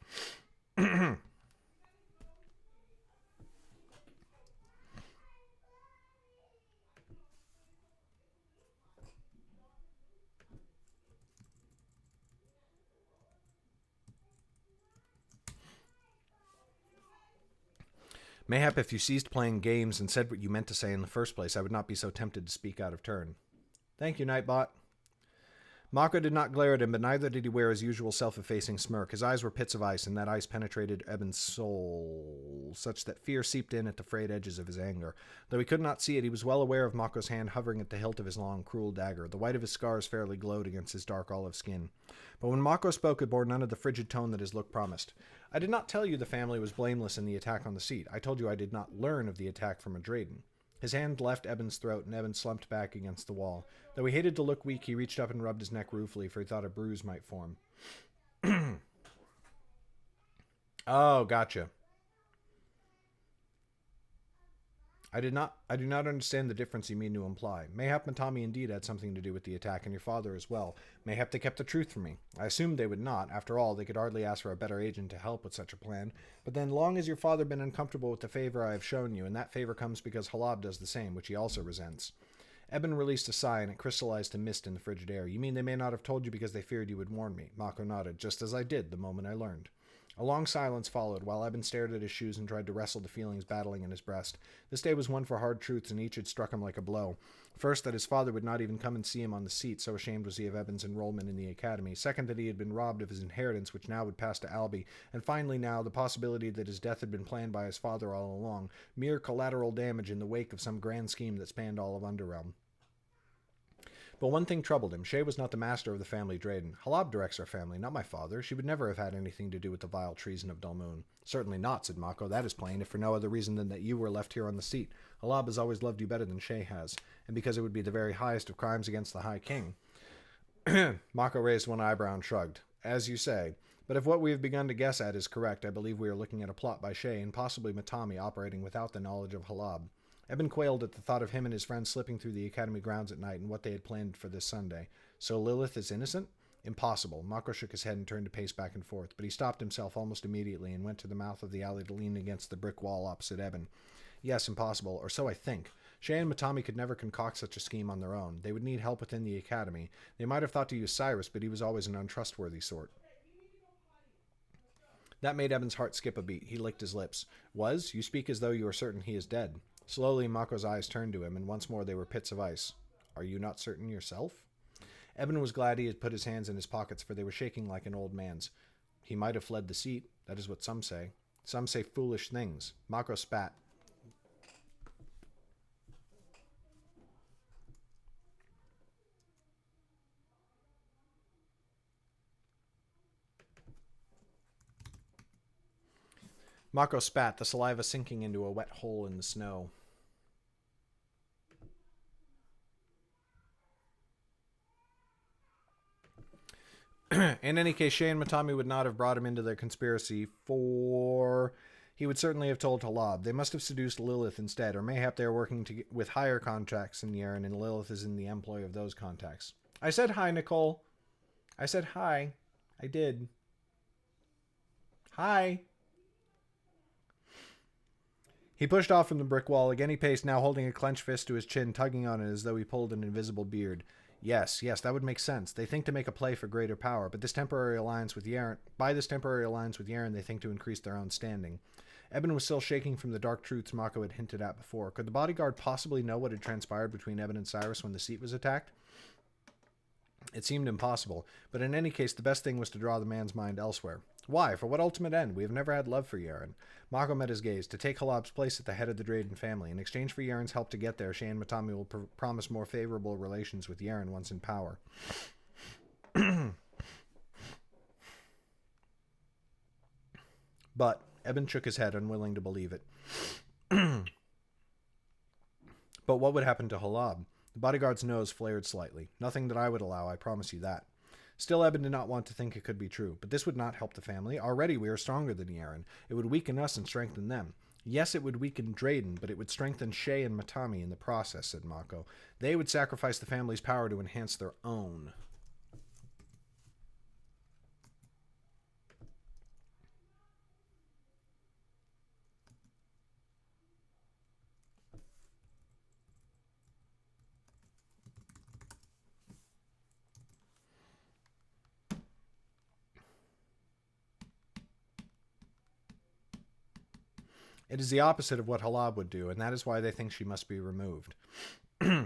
Speaker 1: "Mayhap if you ceased playing games and said what you meant to say in the first place, I would not be so tempted to speak out of turn." "Thank you, Nightbot." Mako did not glare at him, but neither did he wear his usual self-effacing smirk. His eyes were pits of ice, and that ice penetrated Eben's soul, such that fear seeped in at the frayed edges of his anger. Though he could not see it, he was well aware of Mako's hand hovering at the hilt of his long, cruel dagger. The white of his scars fairly glowed against his dark olive skin. But when Mako spoke, it bore none of the frigid tone that his look promised. I did not tell you the family was blameless in the attack on the seat. I told you I did not learn of the attack from a Drayden. His hand left Eben's throat, and Eben slumped back against the wall. Though he hated to look weak, he reached up and rubbed his neck ruefully, for he thought a bruise might form. Oh, gotcha. I do not understand the difference you mean to imply. Mayhap Matami indeed had something to do with the attack, and your father as well. Mayhap they kept the truth from me. I assumed they would not. After all, they could hardly ask for a better agent to help with such a plan. But then, long as your father been uncomfortable with the favor I have shown you, and that favor comes because Halab does the same, which he also resents. Eben released a sigh, and it crystallized to mist in the frigid air. You mean they may not have told you because they feared you would warn me? Mako nodded, just as I did the moment I learned. A long silence followed, while Eben stared at his shoes and tried to wrestle the feelings battling in his breast. This day was one for hard truths, and each had struck him like a blow. First, that his father would not even come and see him on the seat, so ashamed was he of Eben's enrollment in the academy. Second, that he had been robbed of his inheritance, which now would pass to Albie. And finally now, the possibility that his death had been planned by his father all along. Mere collateral damage in the wake of some grand scheme that spanned all of Underrealm. But one thing troubled him. Shay was not the master of the family Drayden. Halab directs our family, not my father. She would never have had anything to do with the vile treason of Dulmoon. Certainly not, said Mako. That is plain, if for no other reason than that you were left here on the seat. Halab has always loved you better than Shay has, and because it would be the very highest of crimes against the High King. Mako raised one eyebrow and shrugged. As you say. But if what we have begun to guess at is correct, I believe we are looking at a plot by Shay and possibly Matami operating without the knowledge of Halab. Eben quailed at the thought of him and his friends slipping through the academy grounds at night and what they had planned for this Sunday. So Lilith is innocent? Impossible. Mako shook his head and turned to pace back and forth, but he stopped himself almost immediately and went to the mouth of the alley to lean against the brick wall opposite Eben. Yes, impossible, or so I think. Shay and Matami could never concoct such a scheme on their own. They would need help within the academy. They might have thought to use Cyrus, but he was always an untrustworthy sort. That made Eben's heart skip a beat. He licked his lips. Was? You speak as though you are certain he is dead. Slowly, Mako's eyes turned to him, and once more they were pits of ice. Are you not certain yourself? Eben was glad he had put his hands in his pockets, for they were shaking like an old man's. He might have fled the seat. That is what some say. Some say foolish things. Mako spat. Mako spat, the saliva sinking into a wet hole in the snow. In any case, Shay and Matami would not have brought him into their conspiracy, for he would certainly have told Halab. They must have seduced Lilith instead, or mayhap they are working with higher contacts in Yaren, and Lilith is in the employ of those contacts. I said hi, Nicole. I said hi. I did. Hi. He pushed off from the brick wall. Again he paced, now holding a clenched fist to his chin, tugging on it as though he pulled an invisible beard. Yes, that would make sense. They think to make a play for greater power, but this temporary alliance with Yaren, they think to increase their own standing. Eben was still shaking from the dark truths Mako had hinted at before. Could the bodyguard possibly know what had transpired between Eben and Cyrus when the seat was attacked? It seemed impossible, but in any case the best thing was to draw the man's mind elsewhere. Why? For what ultimate end? We have never had love for Yaren. Mako met his gaze. To take Halab's place at the head of the Drayden family. In exchange for Yaren's help to get there, Shay and Matami will promise more favorable relations with Yaren once in power. But Eben shook his head, unwilling to believe it. But what would happen to Halab? The bodyguard's nose flared slightly. Nothing that I would allow, I promise you that. Still, Eben did not want to think it could be true, but this would not help the family. Already we are stronger than Yaren. It would weaken us and strengthen them. Yes, it would weaken Drayden, but it would strengthen Shay and Matami in the process, said Mako. They would sacrifice the family's power to enhance their own. It is the opposite of what Halab would do, and that is why they think she must be removed.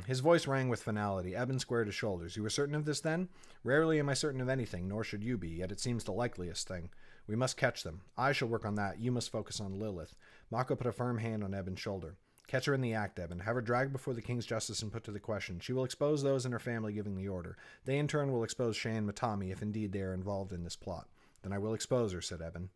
Speaker 1: His voice rang with finality. Eben squared his shoulders. You were certain of this, then? Rarely am I certain of anything, nor should you be, yet it seems the likeliest thing. We must catch them. I shall work on that. You must focus on Lilith. Mako put a firm hand on Eben's shoulder. Catch her in the act, Eben. Have her dragged before the king's justice and put to the question. She will expose those in her family giving the order. They, in turn, will expose Shay and Matami if indeed they are involved in this plot. Then I will expose her, said Eben.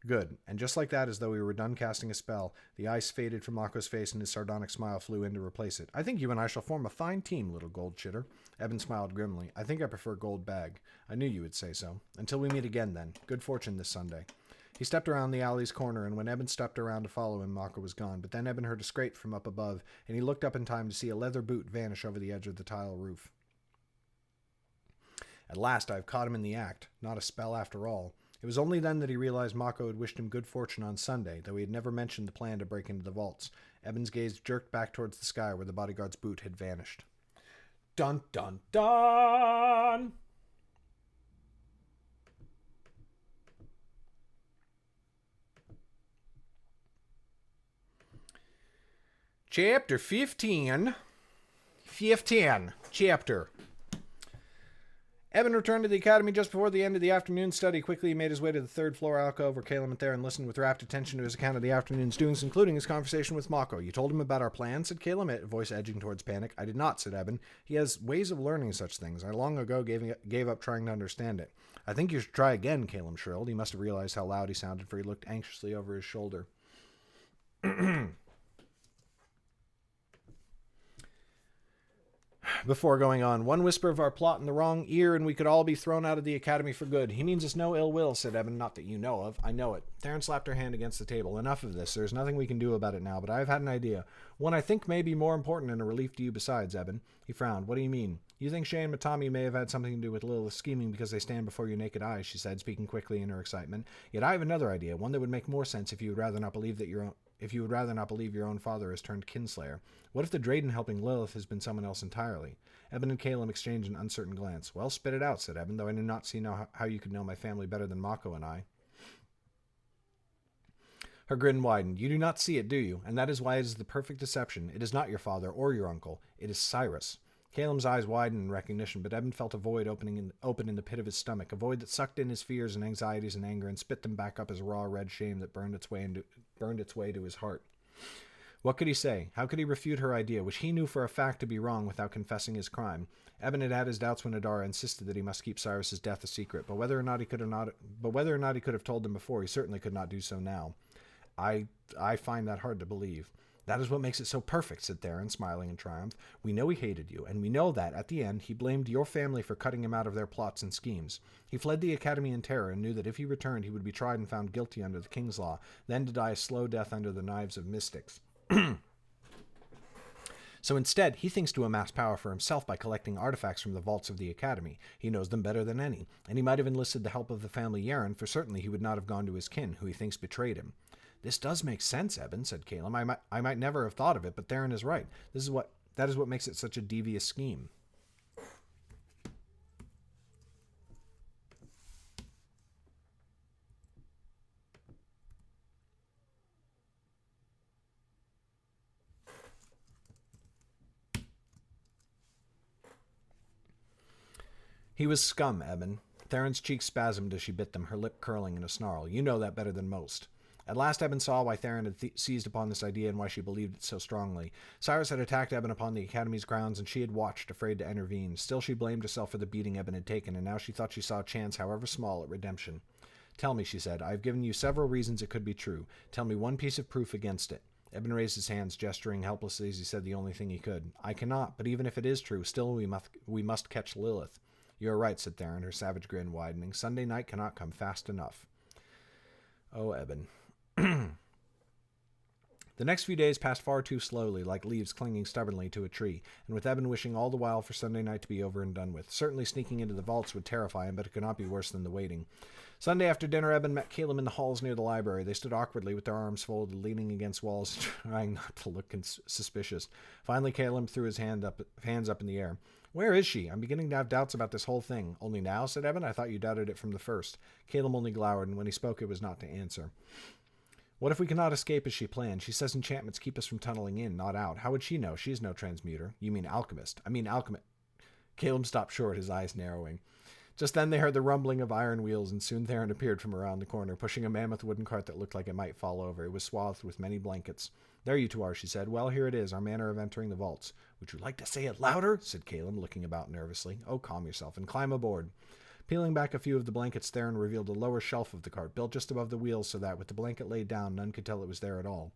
Speaker 1: Good. And just like that, as though he were done casting a spell, the ice faded from Mako's face and his sardonic smile flew in to replace it. I think you and I shall form a fine team, little gold chitter. Eben smiled grimly. I think I prefer gold bag. I knew you would say so. Until we meet again, then. Good fortune this Sunday. He stepped around the alley's corner, and when Eben stepped around to follow him, Mako was gone. But then Eben heard a scrape from up above, and he looked up in time to see a leather boot vanish over the edge of the tile roof. At last I have caught him in the act. Not a spell after all. It was only then that he realized Mako had wished him good fortune on Sunday, though he had never mentioned the plan to break into the vaults. Eben's gaze jerked back towards the sky where the bodyguard's boot had vanished. Dun dun dun! Chapter 15. 15. Chapter. Eben returned to the academy just before the end of the afternoon study. Quickly, he made his way to the third-floor alcove where Caleb and Theron listened with rapt attention to his account of the afternoon's doings, including his conversation with Mako. You told him about our plan, said Caleb, voice edging towards panic. I did not, said Eben. He has ways of learning such things. I long ago gave up trying to understand it. I think you should try again, Caleb shrilled. He must have realized how loud he sounded, for he looked anxiously over his shoulder. Before going on, one whisper of our plot in the wrong ear, and we could all be thrown out of the academy for good. He means us no ill will, said Eben. Not that you know of. I know it. Theron slapped her hand against the table. Enough of this. There's nothing we can do about it now, but I've had an idea. One I think may be more important and a relief to you besides, Eben. He frowned. What do you mean? You think Shay and Matami may have had something to do with Lilith's scheming because they stand before your naked eyes, she said, speaking quickly in her excitement. Yet I have another idea, one that would make more sense if you would rather not believe your own father has turned kinslayer. What if the Drayden helping Lilith has been someone else entirely? Eben and Caleb exchanged an uncertain glance. Well, spit it out, said Eben, though I do not see how you could know my family better than Mako and I. Her grin widened. You do not see it, do you? And that is why it is the perfect deception. It is not your father or your uncle. It is Cyrus. Caleb's eyes widened in recognition, but Eben felt a void open in the pit of his stomach, a void that sucked in his fears and anxieties and anger and spit them back up as raw red shame that burned its way to his heart. What could he say? How could he refute her idea, which he knew for a fact to be wrong, without confessing his crime? Eben had had his doubts when Adara insisted that he must keep Cyrus's death a secret, but whether or not he could have told them before, he certainly could not do so now. I find that hard to believe. That is what makes it so perfect, said Theron, smiling in triumph. We know he hated you, and we know that, at the end, he blamed your family for cutting him out of their plots and schemes. He fled the academy in terror and knew that if he returned, he would be tried and found guilty under the king's law, then to die a slow death under the knives of mystics. So instead, he thinks to amass power for himself by collecting artifacts from the vaults of the academy. He knows them better than any, and he might have enlisted the help of the family Yaren, for certainly he would not have gone to his kin, who he thinks betrayed him. This does make sense, Eben, said Caleb. I might never have thought of it, but Theron is right. That is what makes it such a devious scheme. He was scum, Eben. Theron's cheeks spasmed as she bit them, her lip curling in a snarl. You know that better than most. At last Eben saw why Theron had seized upon this idea and why she believed it so strongly. Cyrus had attacked Eben upon the academy's grounds, and she had watched, afraid to intervene. Still she blamed herself for the beating Eben had taken, and now she thought she saw a chance, however small, at redemption. Tell me, she said. I have given you several reasons it could be true. Tell me one piece of proof against it. Eben raised his hands, gesturing helplessly as he said the only thing he could. I cannot, but even if it is true, still we must catch Lilith. You are right, said Theron, her savage grin widening. Sunday night cannot come fast enough. Oh, Eben. The next few days passed far too slowly, like leaves clinging stubbornly to a tree, and with Eben wishing all the while for Sunday night to be over and done with. Certainly sneaking into the vaults would terrify him, but it could not be worse than the waiting. Sunday after dinner, Eben met Caleb in the halls near the library. They stood awkwardly with their arms folded, leaning against walls, trying not to look suspicious. Finally, Caleb threw his hands up in the air. Where is she? I'm beginning to have doubts about this whole thing. Only now, said Eben. I thought you doubted it from the first. Caleb only glowered, and when he spoke, it was not to answer. What if we cannot escape as she planned? She says enchantments keep us from tunneling in, not out. How would she know? She is no transmuter. You mean alchemist. I mean alchemist. Caleb stopped short, his eyes narrowing. Just then they heard the rumbling of iron wheels, and soon Theron appeared from around the corner, pushing a mammoth wooden cart that looked like it might fall over. It was swathed with many blankets. There you two are, she said. Well, here it is, our manner of entering the vaults. Would you like to say it louder? Said Caleb, looking about nervously. Oh, calm yourself, and climb aboard. Peeling back a few of the blankets, Theron revealed a lower shelf of the cart, built just above the wheels so that, with the blanket laid down, none could tell it was there at all.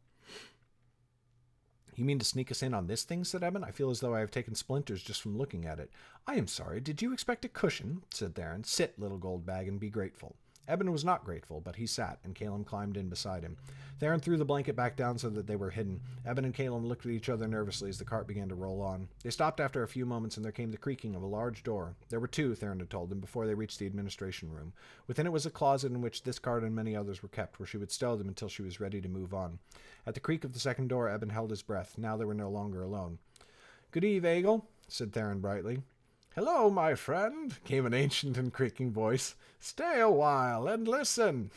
Speaker 1: You mean to sneak us in on this thing? Said Eben. I feel as though I have taken splinters just from looking at it. I am sorry. Did you expect a cushion? Said Theron. Sit, little gold bag, and be grateful. Eben was not grateful, but he sat, and Caleb climbed in beside him. Theron threw the blanket back down so that they were hidden. Eben and Caleb looked at each other nervously as the cart began to roll on. They stopped after a few moments, and there came the creaking of a large door. There were two, Theron had told them, before they reached the administration room. Within it was a closet in which this cart and many others were kept, where she would stow them until she was ready to move on. At the creak of the second door, Eben held his breath. Now they were no longer alone. Good eve, Egil, said Theron brightly. Hello, my friend, came an ancient and creaking voice. Stay a while and listen.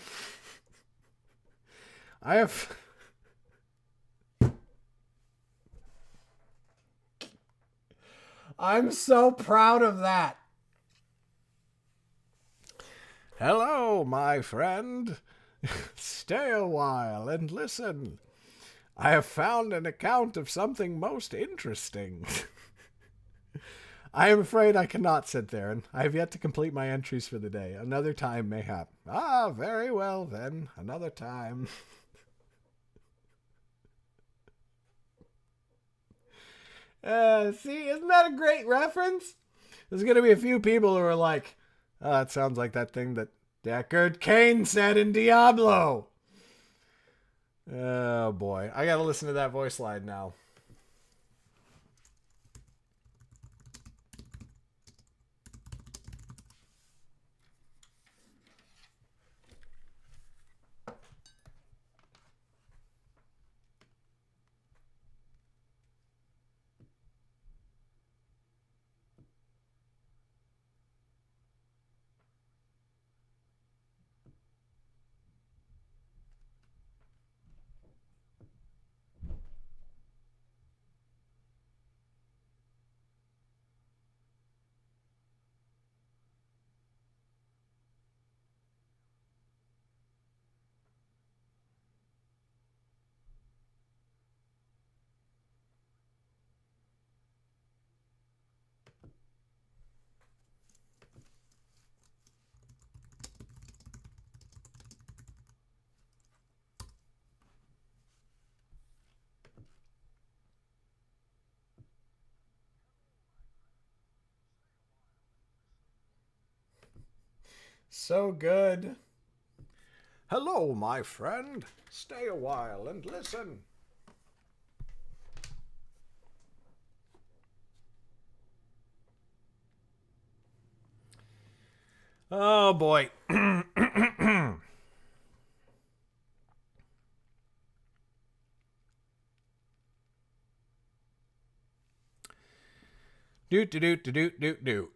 Speaker 1: I'm so proud of that. Hello, my friend. Stay a while and listen. I have found an account of something most interesting. I am afraid I cannot, said Theron. I have yet to complete my entries for the day. Another time, mayhap. Ah, very well, then. Another time. See, isn't that a great reference? There's going to be a few people who are like, oh, that sounds like that thing that Deckard Cain said in Diablo. Oh, boy. I got to listen to that voice line now. So good. Hello, my friend. Stay a while and listen. Oh, boy. Do.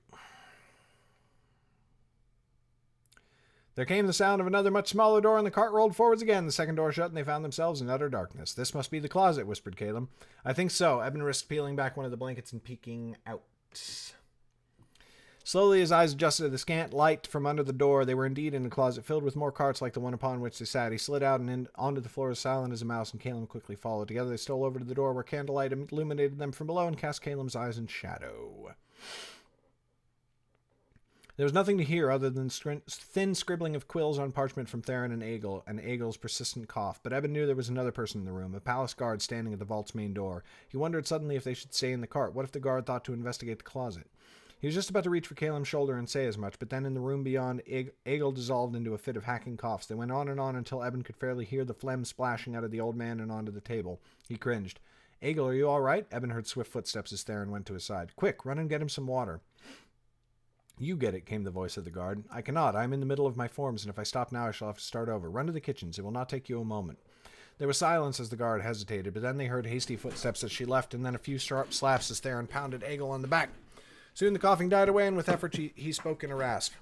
Speaker 1: There came the sound of another much smaller door, and the cart rolled forwards again. The second door shut, and they found themselves in utter darkness. This must be the closet, whispered Caleb. I think so. Eben risked peeling back one of the blankets and peeking out. Slowly his eyes adjusted to the scant light from under the door. They were indeed in a closet filled with more carts like the one upon which they sat. He slid out and onto the floor as silent as a mouse, and Caleb quickly followed. Together they stole over to the door where candlelight illuminated them from below and cast Caleb's eyes in shadow. There was nothing to hear other than thin scribbling of quills on parchment from Theron and Egil's persistent cough, but Eben knew there was another person in the room, a palace guard standing at the vault's main door. He wondered suddenly if they should stay in the cart. What if the guard thought to investigate the closet? He was just about to reach for Caleb's shoulder and say as much, but then in the room beyond, Egil dissolved into a fit of hacking coughs. They went on until Eben could fairly hear the phlegm splashing out of the old man and onto the table. He cringed. Egil, are you all right? Eben heard swift footsteps as Theron went to his side. Quick, run and get him some water. You get it, came the voice of the guard. I cannot. I am in the middle of my forms, and if I stop now, I shall have to start over. Run to the kitchens. It will not take you a moment. There was silence as the guard hesitated, but then they heard hasty footsteps as she left, and then a few sharp slaps as Theron pounded Egil on the back. Soon the coughing died away, and with effort he spoke in a rasp.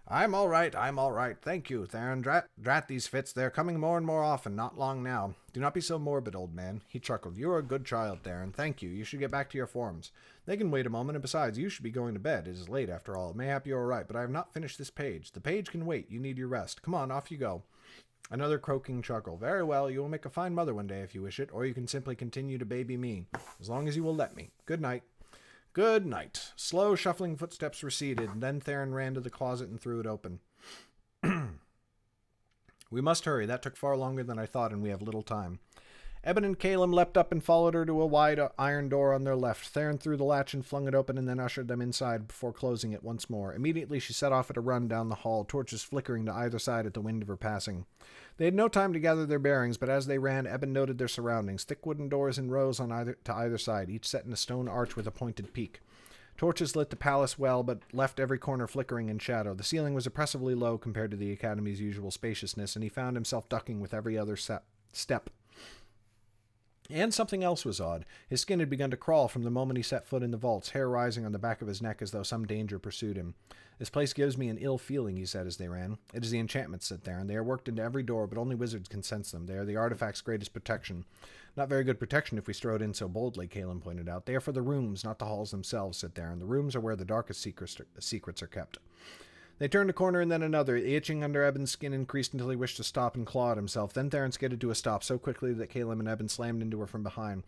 Speaker 1: I'm all right. Thank you, Theron. Drat these fits. They're coming more and more often. Not long now. Do not be so morbid, old man. He chuckled. You are a good child, Theron. Thank you. You should get back to your forms. They can wait a moment, and besides, you should be going to bed. It is late, after all. Mayhap you are right, but I have not finished this page. The page can wait. You need your rest. Come on, off you go. Another croaking chuckle. Very well, you will make a fine mother one day if you wish it, or you can simply continue to baby me, as long as you will let me. Good night. Good night. Slow, shuffling footsteps receded, and then Theron ran to the closet and threw it open. We must hurry. That took far longer than I thought, and we have little time. Eben and Caleb leapt up and followed her to a wide iron door on their left. Theron threw the latch and flung it open and then ushered them inside before closing it once more. Immediately she set off at a run down the hall, torches flickering to either side at the wind of her passing. They had no time to gather their bearings, but as they ran, Eben noted their surroundings. Thick wooden doors in rows on either side, each set in a stone arch with a pointed peak. Torches lit the palace well, but left every corner flickering in shadow. The ceiling was oppressively low compared to the academy's usual spaciousness, and he found himself ducking with every other step. And something else was odd. His skin had begun to crawl from the moment he set foot in the vaults, hair rising on the back of his neck as though some danger pursued him. This place gives me an ill feeling, he said as they ran. It is the enchantments, said Theron. They are worked into every door, but only wizards can sense them. They are the artifact's greatest protection. Not very good protection if we strode in so boldly, Caleb pointed out. They are for the rooms, not the halls themselves, said Theron. The rooms are where the darkest secrets are kept. They turned a corner and then another. The itching under Eben's skin increased until he wished to stop and claw at himself. Then Theron skidded to a stop so quickly that Caleb and Eben slammed into her from behind.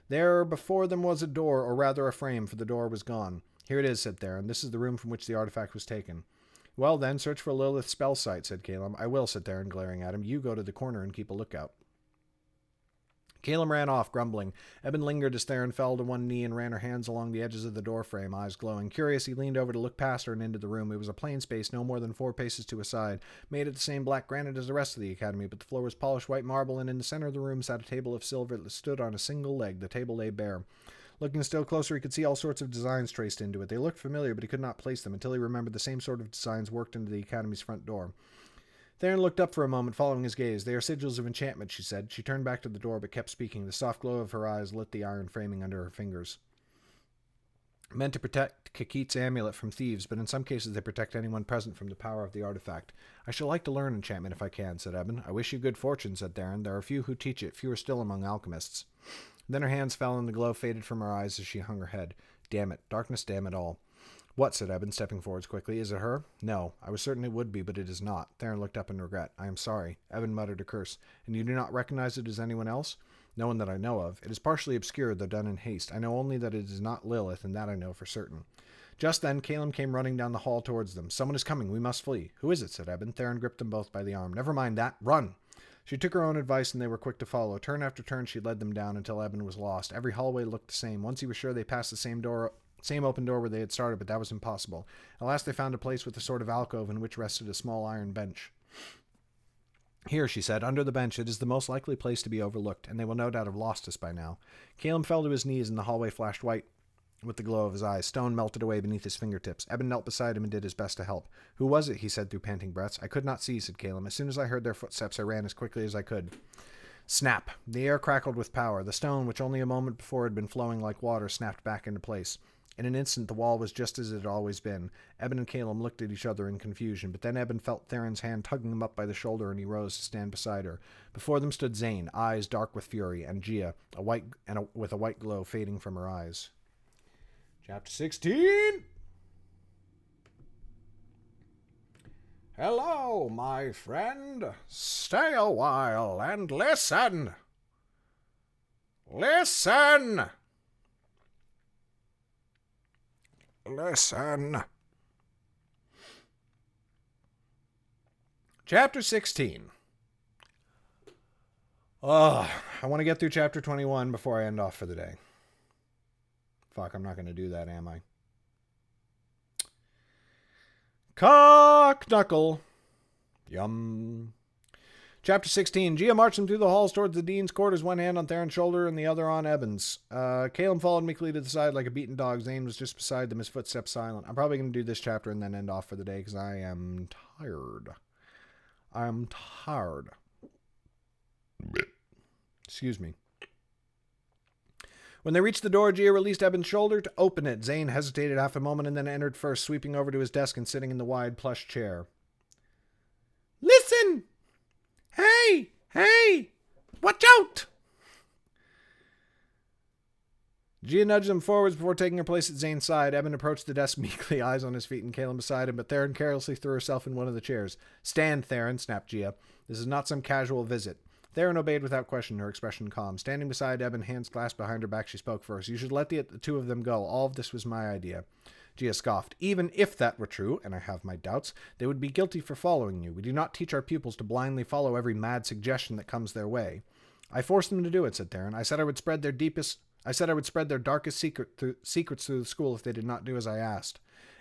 Speaker 1: There before them was a door, or rather a frame, for the door was gone. Here it is, said Theron. This is the room from which the artifact was taken. Well then, search for Lilith's spell site, said Caleb. I will, said Theron, glaring at him. You go to the corner and keep a lookout. Caleb ran off, grumbling. Eben lingered as Theron fell to one knee and ran her hands along the edges of the door frame, eyes glowing. Curious, he leaned over to look past her and into the room. It was a plain space, no more than 4 paces to a side, made of the same black granite as the rest of the academy, but the floor was polished white marble, and in the center of the room sat a table of silver that stood on a single leg. The table lay bare. Looking still closer, he could see all sorts of designs traced into it. They looked familiar, but he could not place them until he remembered the same sort of designs worked into the academy's front door. Theron looked up for a moment, following his gaze. They are sigils of enchantment, she said. She turned back to the door, but kept speaking. The soft glow of her eyes lit the iron framing under her fingers. Meant to protect Kikit's amulet from thieves, but in some cases they protect anyone present from the power of the artifact. I shall like to learn enchantment if I can, said Eben. I wish you good fortune, said Theron. There are few who teach it, fewer still among alchemists. Then her hands fell and the glow faded from her eyes as she hung her head. Damn it. Darkness damn it all. What, said Eben, stepping forwards quickly. Is it her? No. I was certain it would be, but it is not. Theron looked up in regret. I am sorry. Eben muttered a curse. And you do not recognize it as anyone else? No one that I know of. It is partially obscured, though done in haste. I know only that it is not Lilith, and that I know for certain. Just then, Caleb came running down the hall towards them. Someone is coming. We must flee. Who is it? Said Eben. Theron gripped them both by the arm. Never mind that. Run! She took her own advice, and they were quick to follow. Turn after turn, she led them down until Eben was lost. Every hallway looked the same. Once he was sure they passed the same open door where they had started, but that was impossible. At last they found a place with a sort of alcove in which rested a small iron bench. Here, she said, under the bench. It is the most likely place to be overlooked, and they will no doubt have lost us by now. Caleb fell to his knees, and the hallway flashed white with the glow of his eyes. Stone melted away beneath his fingertips. Eben knelt beside him and did his best to help. Who was it? He said through panting breaths. I could not see, said Caleb. As soon as I heard their footsteps, I ran as quickly as I could. Snap! The air crackled with power. The stone, which only a moment before had been flowing like water, snapped back into place. In an instant, the wall was just as it had always been. Eben and Caleb looked at each other in confusion, but then Eben felt Theron's hand tugging him up by the shoulder, and he rose to stand beside her. Before them stood Zane, eyes dark with fury, and Gia, with a white glow fading from her eyes. Chapter 16! Hello, my friend. Stay a while and listen. Listen! Listen. Chapter 16. I want to get through chapter 21 before I end off for the day. Fuck, I'm not going to do that, am I? Cock knuckle. Yum. Chapter 16. Gia marched them through the halls towards the dean's quarters, one hand on Theron's shoulder and the other on Eben's. Caleb followed meekly to the side like a beaten dog. Zane was just beside them, his footsteps silent. I'm probably going to do this chapter and then end off for the day because I am tired. I'm tired. Excuse me. When they reached the door, Gia released Eben's shoulder to open it. Zane hesitated half a moment and then entered first, sweeping over to his desk and sitting in the wide plush chair. Listen! Hey! Hey! Watch out! Gia nudged him forwards before taking her place at Zane's side. Eben approached the desk meekly, eyes on his feet, and Caleb beside him, but Theron carelessly threw herself in one of the chairs. Stand, Theron, snapped Gia. This is not some casual visit. Theron obeyed without question, her expression calm. Standing beside Eben, hands clasped behind her back, she spoke first. You should let the two of them go. All of this was my idea. Gia scoffed. Even if that were true, and I have my doubts, they would be guilty for following you. We do not teach our pupils to blindly follow every mad suggestion that comes their way. I forced them to do it, said Theron. I said I would spread their darkest secrets through the school if they did not do as I asked.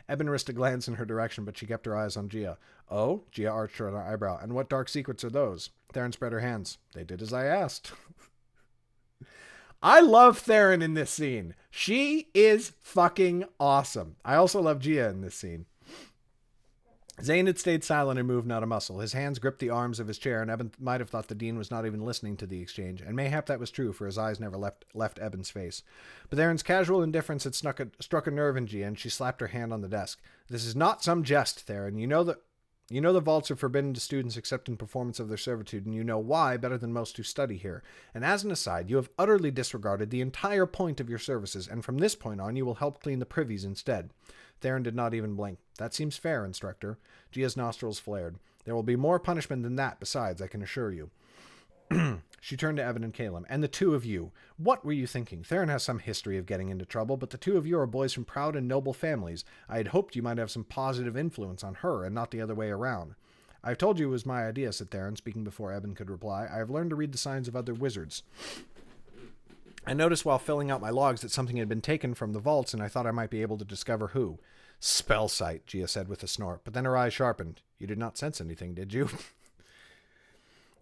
Speaker 1: Eben risked a glance in her direction, but she kept her eyes on Gia. Oh? Gia arched her eyebrow. And what dark secrets are those? Theron spread her hands. They did as I asked. I love Theron in this scene. She is fucking awesome. I also love Gia in this scene. Zane had stayed silent and moved not a muscle. His hands gripped the arms of his chair, and Eben might have thought the dean was not even listening to the exchange, and mayhap that was true, for his eyes never left Eben's face. But Theron's casual indifference had struck a nerve in Gia, and she slapped her hand on the desk. This is not some jest, Theron. You know the vaults are forbidden to students except in performance of their servitude, and you know why better than most who study here. And as an aside, you have utterly disregarded the entire point of your services, and from this point on you will help clean the privies instead. Theron did not even blink. That seems fair, instructor. Gia's nostrils flared. There will be more punishment than that, besides, I can assure you. She turned to Eben and Caleb. And the two of you. What were you thinking? Theron has some history of getting into trouble, but the two of you are boys from proud and noble families. I had hoped you might have some positive influence on her, and not the other way around. I have told you it was my idea, said Theron, speaking before Eben could reply. I have learned to read the signs of other wizards. I noticed while filling out my logs that something had been taken from the vaults, and I thought I might be able to discover who. Spell sight, Gia said with a snort, but then her eyes sharpened. You did not sense anything, did you?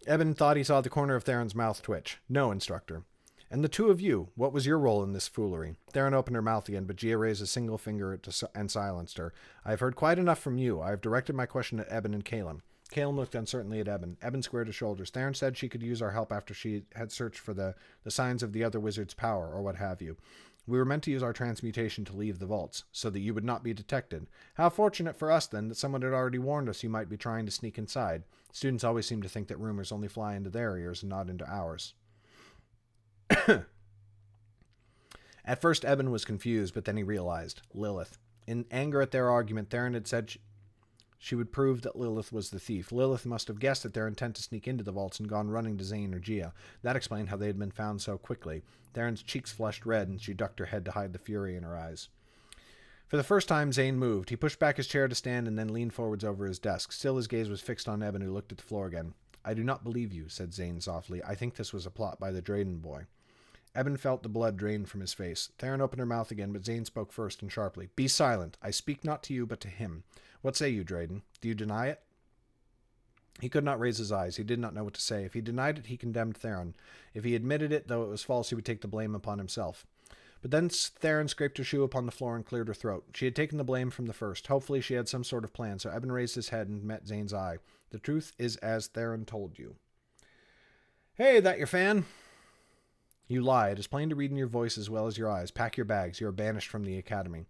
Speaker 1: Eben thought he saw the corner of Theron's mouth twitch. No, instructor. And the two of you, what was your role in this foolery? Theron opened her mouth again, but Gia raised a single finger and silenced her. I have heard quite enough from you. I have directed my question at Eben and Caleb. Caleb looked uncertainly at Eben. Eben squared his shoulders. Theron said she could use our help after she had searched for the signs of the other wizard's power, or what have you. We were meant to use our transmutation to leave the vaults, so that you would not be detected. How fortunate for us, then, that someone had already warned us you might be trying to sneak inside. Students always seem to think that rumors only fly into their ears and not into ours. At first, Eben was confused, but then he realized. Lilith. In anger at their argument, Theron had said she would prove that Lilith was the thief. Lilith must have guessed at their intent to sneak into the vaults and gone running to Zane or Gia. That explained how they had been found so quickly. Theron's cheeks flushed red, and she ducked her head to hide the fury in her eyes. For the first time, Zane moved. He pushed back his chair to stand and then leaned forwards over his desk. Still his gaze was fixed on Eben, who looked at the floor again. I do not believe you, said Zane softly. I think this was a plot by the Drayden boy. Eben felt the blood drain from his face. Theron opened her mouth again, but Zane spoke first and sharply. Be silent. I speak not to you, but to him. What say you, Drayden? Do you deny it? He could not raise his eyes. He did not know what to say. If he denied it, he condemned Theron. If he admitted it, though it was false, he would take the blame upon himself. But then Theron scraped her shoe upon the floor and cleared her throat. She had taken the blame from the first. Hopefully she had some sort of plan, so Eben raised his head and met Zane's eye. The truth is as Theron told you. Hey, that your fan? You lie. It is plain to read in your voice as well as your eyes. Pack your bags. You are banished from the academy.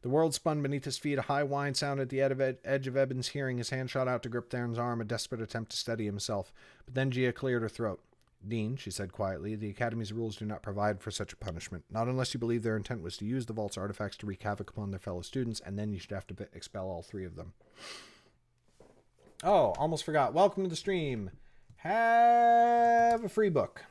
Speaker 1: The world spun beneath his feet. A high whine sounded at the edge of Eben's hearing. His hand shot out to grip Theron's arm, a desperate attempt to steady himself. But then Gia cleared her throat. Dean, she said quietly, the Academy's rules do not provide for such a punishment. Not unless you believe their intent was to use the vault's artifacts to wreak havoc upon their fellow students, and then you should have to expel all three of them. Oh, almost forgot. Welcome to the stream. Have a free book.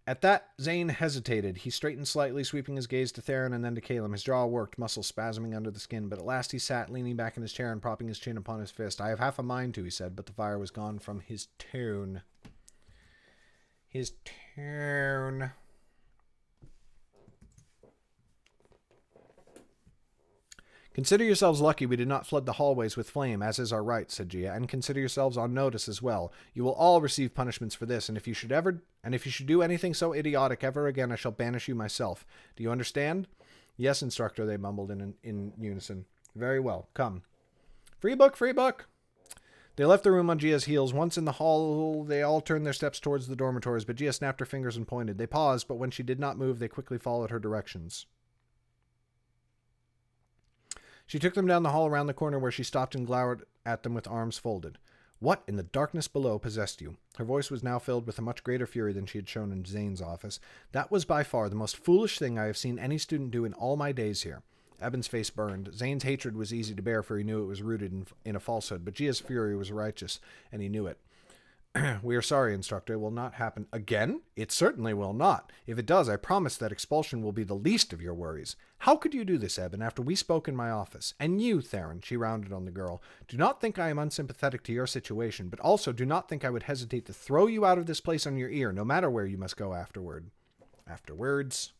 Speaker 1: At that, Zane hesitated. He straightened slightly, sweeping his gaze to Theron and then to Caleb. His jaw worked, muscles spasming under the skin, but at last he sat, leaning back in his chair and propping his chin upon his fist. I have half a mind to, he said, but the fire was gone from his tone. His tone. Consider yourselves lucky we did not flood the hallways with flame, as is our right, said Gia, and consider yourselves on notice as well. You will all receive punishments for this, and if you should do anything so idiotic ever again, I shall banish you myself. Do you understand? Yes, instructor, they mumbled in unison. Very well, come. Free book, free book. They left the room on Gia's heels. Once in the hall, they all turned their steps towards the dormitories, but Gia snapped her fingers and pointed. They paused, but when she did not move, they quickly followed her directions. She took them down the hall around the corner where she stopped and glowered at them with arms folded. What in the darkness below possessed you? Her voice was now filled with a much greater fury than she had shown in Zane's office. That was by far the most foolish thing I have seen any student do in all my days here. Eben's face burned. Zane's hatred was easy to bear, for he knew it was rooted in a falsehood, but Gia's fury was righteous, and he knew it. We are sorry, Instructor. It will not happen again? It certainly will not. If it does, I promise that expulsion will be the least of your worries. How could you do this, Eben, after we spoke in my office? And you, Theron, she rounded on the girl, do not think I am unsympathetic to your situation, but also do not think I would hesitate to throw you out of this place on your ear, no matter where you must go afterward. Afterwards.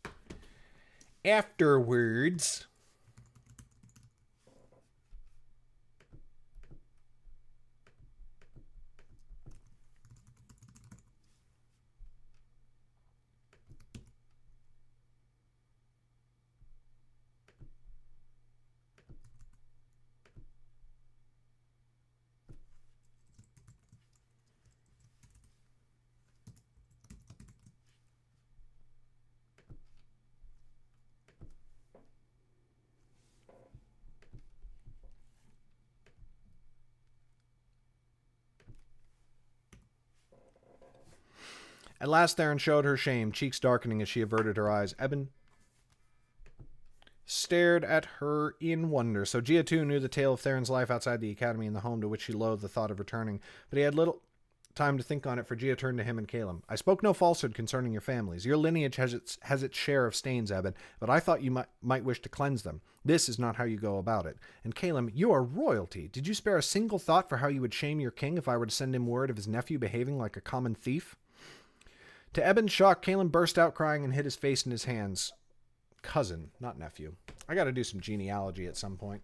Speaker 1: At last, Theron showed her shame, cheeks darkening as she averted her eyes. Eben stared at her in wonder. So Gia, too, knew the tale of Theron's life outside the academy and the home to which she loathed the thought of returning. But he had little time to think on it, for Gia turned to him and Caleb. I spoke no falsehood concerning your families. Your lineage has its share of stains, Eben, but I thought you might wish to cleanse them. This is not how you go about it. And Caleb, you are royalty. Did you spare a single thought for how you would shame your king if I were to send him word of his nephew behaving like a common thief? To Eben's shock, Caleb burst out crying and hid his face in his hands. Cousin, not nephew. I gotta do some genealogy at some point.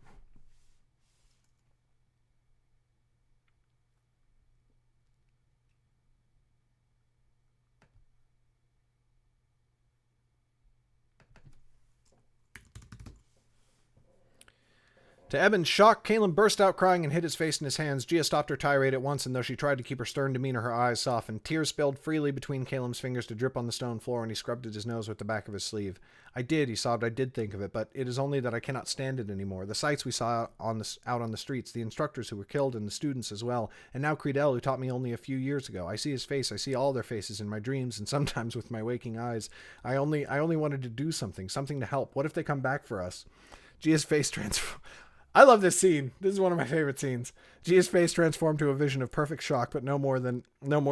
Speaker 1: To Eben's shock, Caleb burst out crying and hid his face in his hands. Gia stopped her tirade at once, and though she tried to keep her stern demeanor, her eyes softened. Tears spilled freely between Caleb's fingers to drip on the stone floor, and he scrubbed at his nose with the back of his sleeve. I did, he sobbed, I did think of it, but it is only that I cannot stand it anymore. The sights we saw out on the streets, the instructors who were killed, and the students as well, and now Creedell, who taught me only a few years ago. I see his face, I see all their faces in my dreams, and sometimes with my waking eyes. I only wanted to do something to help. What if they come back for us? Gia's face transformed. I love this scene. This is one of my favorite scenes. Gia's face transformed to a vision of perfect shock, but no more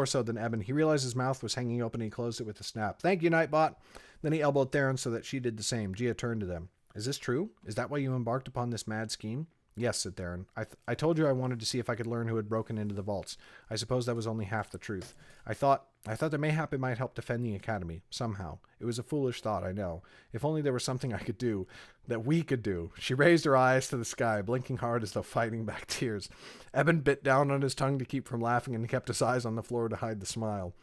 Speaker 1: so than Eben. He realized his mouth was hanging open, and he closed it with a snap. Thank you, Nightbot. Then he elbowed Theron so that she did the same. Gia turned to them. Is this true? Is that why you embarked upon this mad scheme? Yes, said Theron. I told you I wanted to see if I could learn who had broken into the vaults. I suppose that was only half the truth. I thought that mayhap it might help defend the academy, somehow. It was a foolish thought, I know. If only there was something I could do, that we could do. She raised her eyes to the sky, blinking hard as though fighting back tears. Eben bit down on his tongue to keep from laughing and kept his eyes on the floor to hide the smile.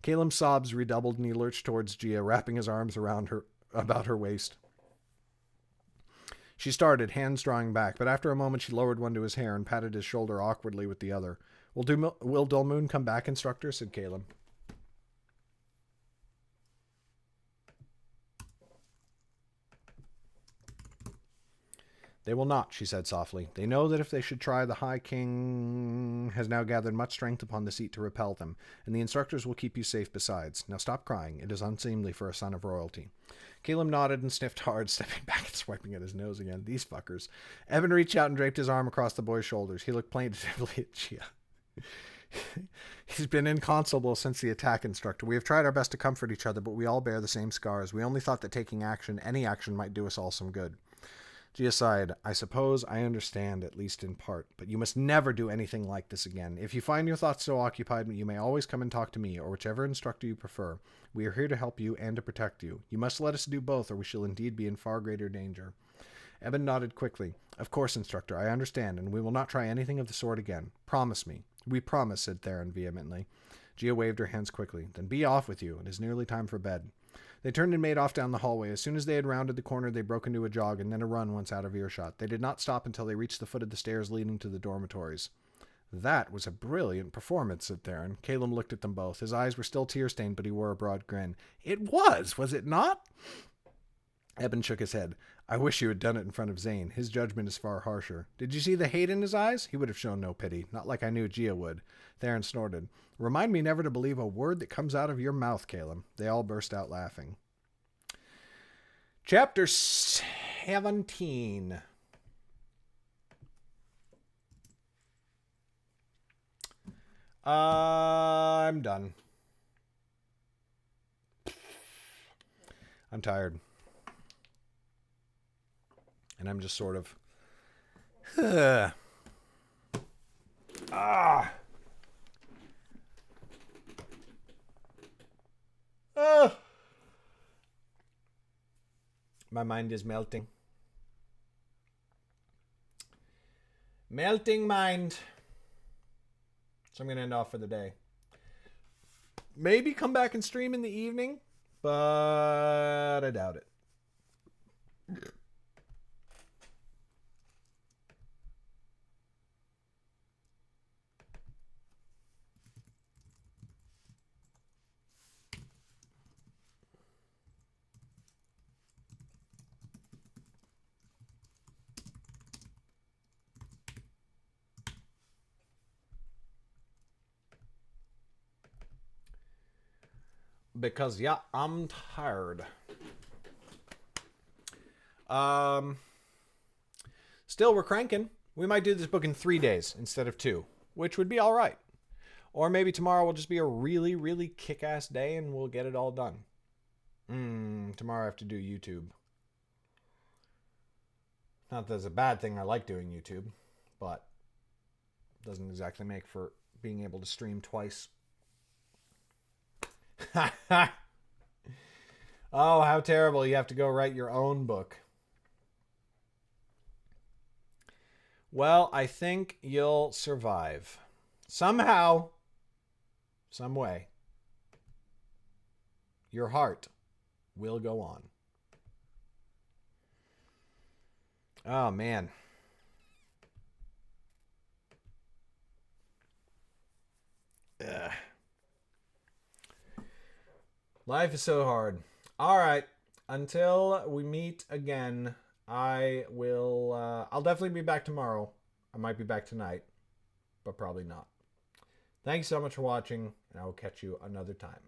Speaker 1: Caleb's sobs redoubled and he lurched towards Gia, wrapping his arms about her waist. She started, hands drawing back, but after a moment she lowered one to his hair and patted his shoulder awkwardly with the other. Will Dulmoon come back, Instructor? Said Caleb. They will not, she said softly. They know that if they should try, the High King has now gathered much strength upon the seat to repel them, and the instructors will keep you safe besides. Now stop crying. It is unseemly for a son of royalty. Caleb nodded and sniffed hard, stepping back and swiping at his nose again. These fuckers. Evan reached out and draped his arm across the boy's shoulders. He looked plaintively at Gia. He's been inconsolable since the attack, Instructor. We have tried our best to comfort each other, but we all bear the same scars. We only thought that taking action, any action, might do us all some good. Gia sighed. I suppose I understand, at least in part, but you must never do anything like this again. If you find your thoughts so occupied, you may always come and talk to me, or whichever instructor you prefer. We are here to help you and to protect you. You must let us do both, or we shall indeed be in far greater danger. Eben nodded quickly. Of course, Instructor, I understand, and we will not try anything of the sort again. Promise me. We promise, said Theron vehemently. Gia waved her hands quickly. Then be off with you. It is nearly time for bed. They turned and made off down the hallway. As soon as they had rounded the corner, they broke into a jog and then a run once out of earshot. They did not stop until they reached the foot of the stairs leading to the dormitories. That was a brilliant performance, said Theron. Caleb looked at them both. His eyes were still tear-stained, but he wore a broad grin. It was it not? Eben shook his head. I wish you had done it in front of Zane. His judgment is far harsher. Did you see the hate in his eyes? He would have shown no pity. Not like I knew Gia would. Theron snorted. Remind me never to believe a word that comes out of your mouth, Caleb. They all burst out laughing. Chapter 17. I'm done. I'm tired. And I'm just sort of... My mind is melting. Melting mind. So I'm going to end off for the day. Maybe come back and stream in the evening, but I doubt it. Because, yeah, I'm tired. Still, we're cranking. We might do this book in 3 days instead of 2, which would be all right. Or maybe tomorrow will just be a really, really kick-ass day and we'll get it all done. Tomorrow I have to do YouTube. Not that it's a bad thing. I like doing YouTube, but it doesn't exactly make for being able to stream twice. Oh, how terrible. You have to go write your own book. Well, I think you'll survive. Somehow, some way. Your heart will go on. Oh, man. Ugh. Life is so hard. All right. Until we meet again, I'll definitely be back tomorrow. I might be back tonight, but probably not. Thanks so much for watching, and I will catch you another time.